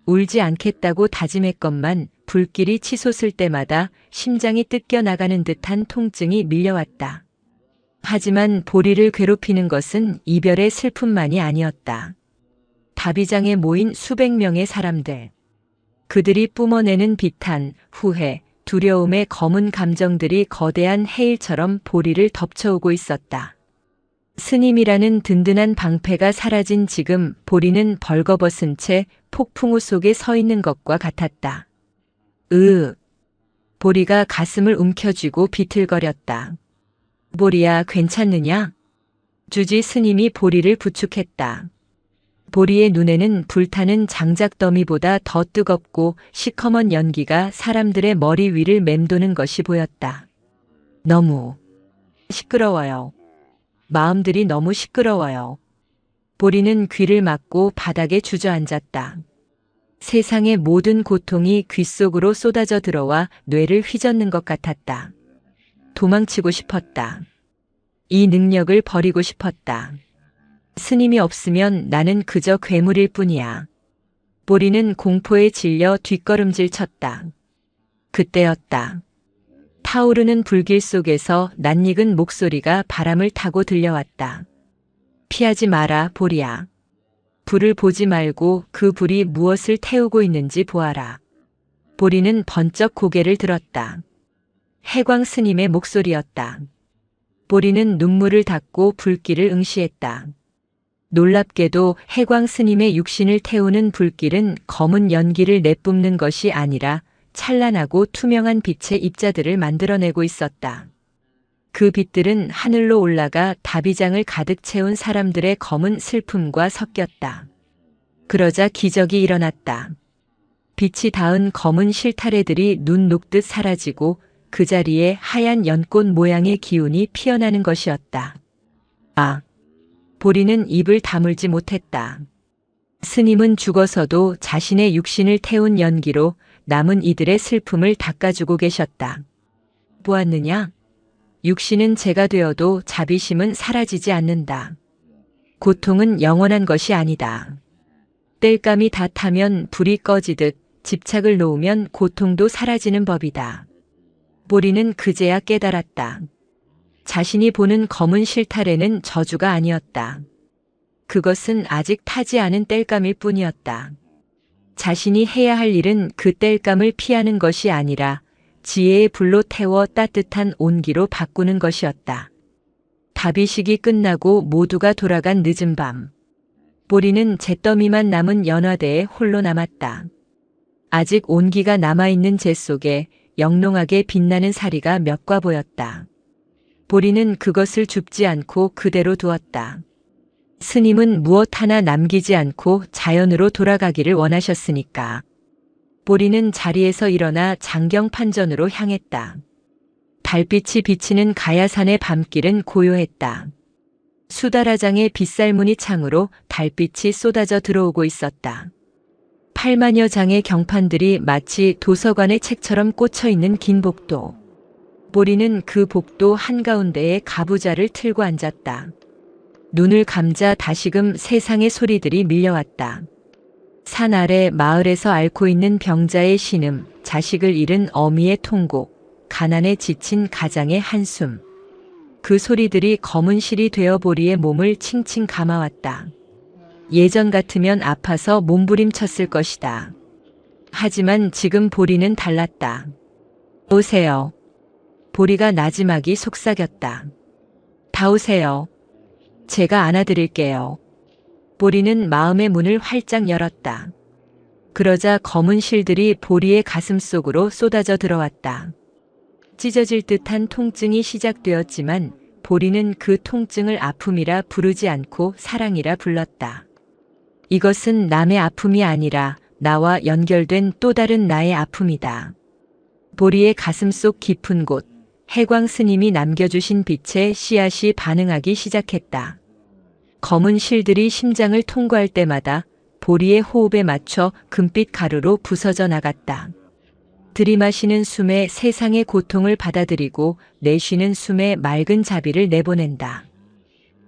울지 않겠다고 다짐했건만 불길이 치솟을 때마다 심장이 뜯겨나가는 듯한 통증이 밀려왔다. 하지만 보리를 괴롭히는 것은 이별의 슬픔만이 아니었다. 다비장에 모인 수백 명의 사람들. 그들이 뿜어내는 비탄, 후회, 두려움의 검은 감정들이 거대한 해일처럼 보리를 덮쳐오고 있었다. 스님이라는 든든한 방패가 사라진 지금 보리는 벌거벗은 채 폭풍우 속에 서 있는 것과 같았다. 보리가 가슴을 움켜쥐고 비틀거렸다. 보리야, 괜찮느냐? 주지 스님이 보리를 부축했다. 보리의 눈에는 불타는 장작더미보다 더 뜨겁고 시커먼 연기가 사람들의 머리 위를 맴도는 것이 보였다. 너무 시끄러워요. 마음들이 너무 시끄러워요. 보리는 귀를 막고 바닥에 주저앉았다. 세상의 모든 고통이 귀 속으로 쏟아져 들어와 뇌를 휘젓는 것 같았다. 도망치고 싶었다. 이 능력을 버리고 싶었다. 스님이 없으면 나는 그저 괴물일 뿐이야. 보리는 공포에 질려 뒷걸음질 쳤다. 그때였다. 타오르는 불길 속에서 낯익은 목소리가 바람을 타고 들려왔다. 피하지 마라, 보리야. 불을 보지 말고 그 불이 무엇을 태우고 있는지 보아라. 보리는 번쩍 고개를 들었다. 해광 스님의 목소리였다. 보리는 눈물을 닦고 불길을 응시했다. 놀랍게도 해광 스님의 육신을 태우는 불길은 검은 연기를 내뿜는 것이 아니라 찬란하고 투명한 빛의 입자들을 만들어내고 있었다. 그 빛들은 하늘로 올라가 다비장을 가득 채운 사람들의 검은 슬픔과 섞였다. 그러자 기적이 일어났다. 빛이 닿은 검은 실타래들이 눈 녹듯 사라지고 그 자리에 하얀 연꽃 모양의 기운이 피어나는 것이었다. 보리는 입을 다물지 못했다. 스님은 죽어서도 자신의 육신을 태운 연기로 남은 이들의 슬픔을 닦아주고 계셨다. 보았느냐? 육신은 재가 되어도 자비심은 사라지지 않는다. 고통은 영원한 것이 아니다. 땔감이 다 타면 불이 꺼지듯 집착을 놓으면 고통도 사라지는 법이다. 보리는 그제야 깨달았다. 자신이 보는 검은 실타래는 저주가 아니었다. 그것은 아직 타지 않은 땔감일 뿐이었다. 자신이 해야 할 일은 그 땔감을 피하는 것이 아니라 지혜의 불로 태워 따뜻한 온기로 바꾸는 것이었다. 다비식이 끝나고 모두가 돌아간 늦은 밤. 보리는 잿더미만 남은 연화대에 홀로 남았다. 아직 온기가 남아있는 재 속에 영롱하게 빛나는 사리가 몇 과 보였다. 보리는 그것을 줍지 않고 그대로 두었다. 스님은 무엇 하나 남기지 않고 자연으로 돌아가기를 원하셨으니까. 보리는 자리에서 일어나 장경판전으로 향했다. 달빛이 비치는 가야산의 밤길은 고요했다. 수다라장의 빗살무늬 창으로 달빛이 쏟아져 들어오고 있었다. 8만여 장의 경판들이 마치 도서관의 책처럼 꽂혀있는 긴 복도. 보리는 그 복도 한가운데에 가부좌를 틀고 앉았다. 눈을 감자 다시금 세상의 소리들이 밀려왔다. 산 아래 마을에서 앓고 있는 병자의 신음, 자식을 잃은 어미의 통곡, 가난에 지친 가장의 한숨. 그 소리들이 검은 실이 되어 보리의 몸을 칭칭 감아왔다. 예전 같으면 아파서 몸부림쳤을 것이다. 하지만 지금 보리는 달랐다. 오세요. 보리가 나지막이 속삭였다. 다 오세요. 제가 안아드릴게요. 보리는 마음의 문을 활짝 열었다. 그러자 검은 실들이 보리의 가슴 속으로 쏟아져 들어왔다. 찢어질 듯한 통증이 시작되었지만 보리는 그 통증을 아픔이라 부르지 않고 사랑이라 불렀다. 이것은 남의 아픔이 아니라 나와 연결된 또 다른 나의 아픔이다. 보리의 가슴속 깊은 곳, 해광 스님이 남겨주신 빛에 씨앗이 반응하기 시작했다. 검은 실들이 심장을 통과할 때마다 보리의 호흡에 맞춰 금빛 가루로 부서져 나갔다. 들이마시는 숨에 세상의 고통을 받아들이고 내쉬는 숨에 맑은 자비를 내보낸다.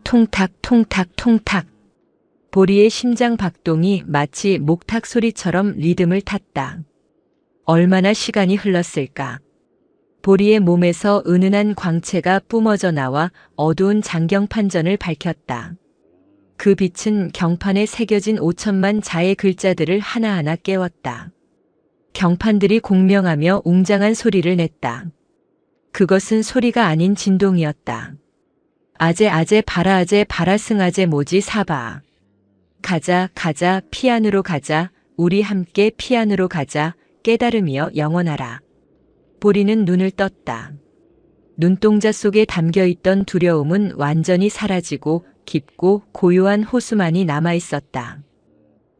통탁 통탁 통탁. 보리의 심장 박동이 마치 목탁 소리처럼 리듬을 탔다. 얼마나 시간이 흘렀을까. 보리의 몸에서 은은한 광채가 뿜어져 나와 어두운 장경판전을 밝혔다. 그 빛은 경판에 새겨진 5천만 자의 글자들을 하나하나 깨웠다. 경판들이 공명하며 웅장한 소리를 냈다. 그것은 소리가 아닌 진동이었다. 아제 아제 바라 아제 바라 승아제 모지 사바. 가자 가자 피안으로 가자 우리 함께 피안으로 가자 깨달음이여 영원하라. 보리는 눈을 떴다. 눈동자 속에 담겨있던 두려움은 완전히 사라지고 깊고 고요한 호수만이 남아있었다.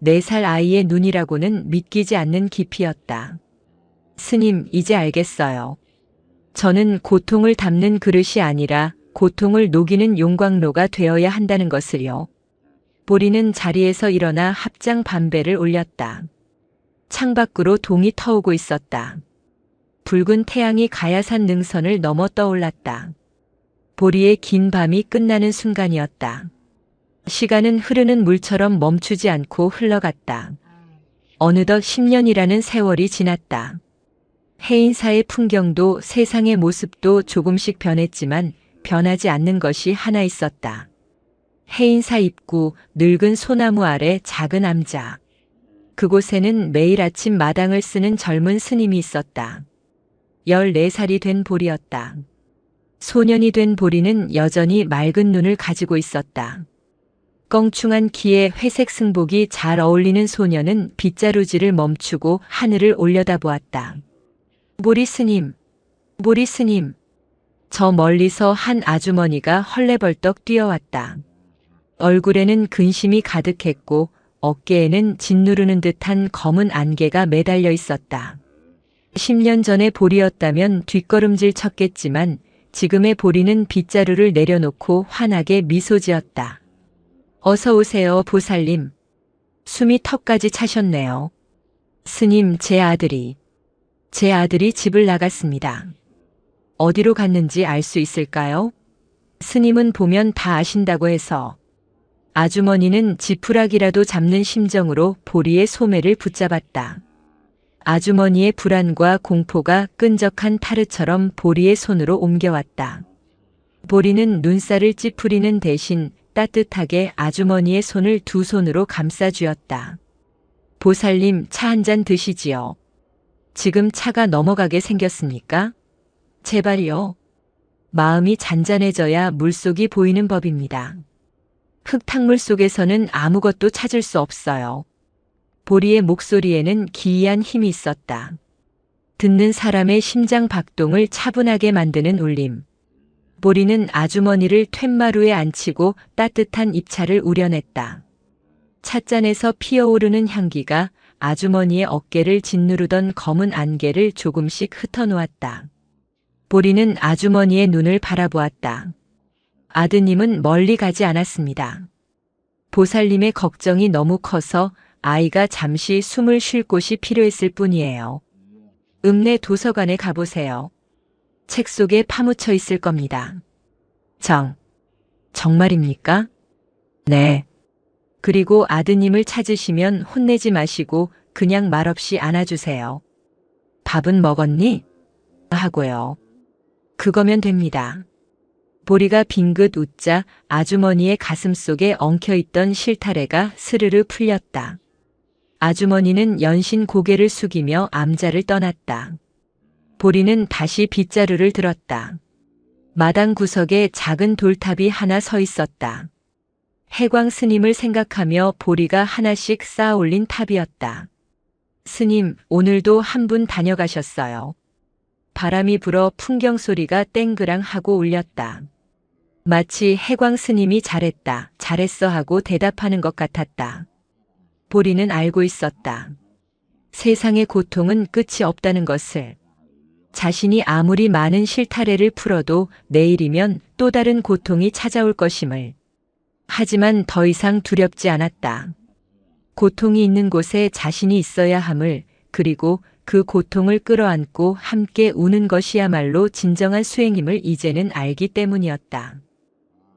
4살 아이의 눈이라고는 믿기지 않는 깊이였다. 스님, 이제 알겠어요. 저는 고통을 담는 그릇이 아니라 고통을 녹이는 용광로가 되어야 한다는 것을요. 보리는 자리에서 일어나 합장 반배를 올렸다. 창밖으로 동이 터오고 있었다. 붉은 태양이 가야산 능선을 넘어 떠올랐다. 보리의 긴 밤이 끝나는 순간이었다. 시간은 흐르는 물처럼 멈추지 않고 흘러갔다. 어느덧 10년이라는 세월이 지났다. 해인사의 풍경도 세상의 모습도 조금씩 변했지만 변하지 않는 것이 하나 있었다. 해인사 입구 늙은 소나무 아래 작은 암자. 그곳에는 매일 아침 마당을 쓰는 젊은 스님이 있었다. 14살이 된 보리였다. 소년이 된 보리는 여전히 맑은 눈을 가지고 있었다. 껑충한 키에 회색 승복이 잘 어울리는 소년은 빗자루질을 멈추고 하늘을 올려다보았다. 보리 스님, 보리 스님. 저 멀리서 한 아주머니가 헐레벌떡 뛰어왔다. 얼굴에는 근심이 가득했고 어깨에는 짓누르는 듯한 검은 안개가 매달려 있었다. 10년 전의 보리였다면 뒷걸음질 쳤겠지만 지금의 보리는 빗자루를 내려놓고 환하게 미소 지었다. 어서 오세요, 보살님. 숨이 턱까지 차셨네요. 스님, 제 아들이 집을 나갔습니다. 어디로 갔는지 알 수 있을까요? 스님은 보면 다 아신다고 해서. 아주머니는 지푸라기라도 잡는 심정으로 보리의 소매를 붙잡았다. 아주머니의 불안과 공포가 끈적한 타르처럼 보리의 손으로 옮겨왔다. 보리는 눈살을 찌푸리는 대신 따뜻하게 아주머니의 손을 두 손으로 감싸 쥐었다. 보살님, 차 한 잔 드시지요. 지금 차가 넘어가게 생겼습니까? 제발요. 마음이 잔잔해져야 물속이 보이는 법입니다. 흙탕물 속에서는 아무것도 찾을 수 없어요. 보리의 목소리에는 기이한 힘이 있었다. 듣는 사람의 심장 박동을 차분하게 만드는 울림. 보리는 아주머니를 툇마루에 앉히고 따뜻한 입차를 우려냈다. 찻잔에서 피어오르는 향기가 아주머니의 어깨를 짓누르던 검은 안개를 조금씩 흩어놓았다. 보리는 아주머니의 눈을 바라보았다. 아드님은 멀리 가지 않았습니다. 보살님의 걱정이 너무 커서 아이가 잠시 숨을 쉴 곳이 필요했을 뿐이에요. 읍내 도서관에 가보세요. 책 속에 파묻혀 있을 겁니다. 정말입니까? 네. 그리고 아드님을 찾으시면 혼내지 마시고 그냥 말없이 안아주세요. 밥은 먹었니? 하고요. 그거면 됩니다. 보리가 빙긋 웃자 아주머니의 가슴속에 엉켜있던 실타래가 스르르 풀렸다. 아주머니는 연신 고개를 숙이며 암자를 떠났다. 보리는 다시 빗자루를 들었다. 마당 구석에 작은 돌탑이 하나 서 있었다. 해광 스님을 생각하며 보리가 하나씩 쌓아 올린 탑이었다. 스님, 오늘도 한 분 다녀가셨어요. 바람이 불어 풍경 소리가 땡그랑 하고 울렸다. 마치 해광 스님이 잘했어 하고 대답하는 것 같았다. 보리는 알고 있었다. 세상의 고통은 끝이 없다는 것을. 자신이 아무리 많은 실타래를 풀어도 내일이면 또 다른 고통이 찾아올 것임을. 하지만 더 이상 두렵지 않았다. 고통이 있는 곳에 자신이 있어야 함을, 그리고 그 고통을 끌어안고 함께 우는 것이야말로 진정한 수행임을 이제는 알기 때문이었다.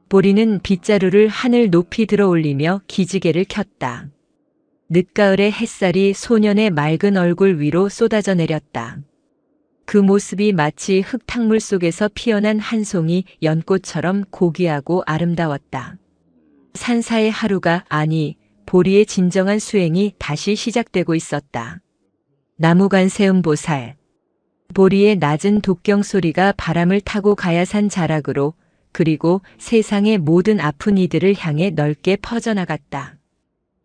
보리는 빗자루를 하늘 높이 들어 올리며 기지개를 켰다. 늦가을의 햇살이 소년의 맑은 얼굴 위로 쏟아져 내렸다. 그 모습이 마치 흙탕물 속에서 피어난 한 송이 연꽃처럼 고귀하고 아름다웠다. 산사의 하루가, 아니, 보리의 진정한 수행이 다시 시작되고 있었다. 나무관세음 보살. 보리의 낮은 독경 소리가 바람을 타고 가야산 자락으로, 그리고 세상의 모든 아픈 이들을 향해 넓게 퍼져나갔다.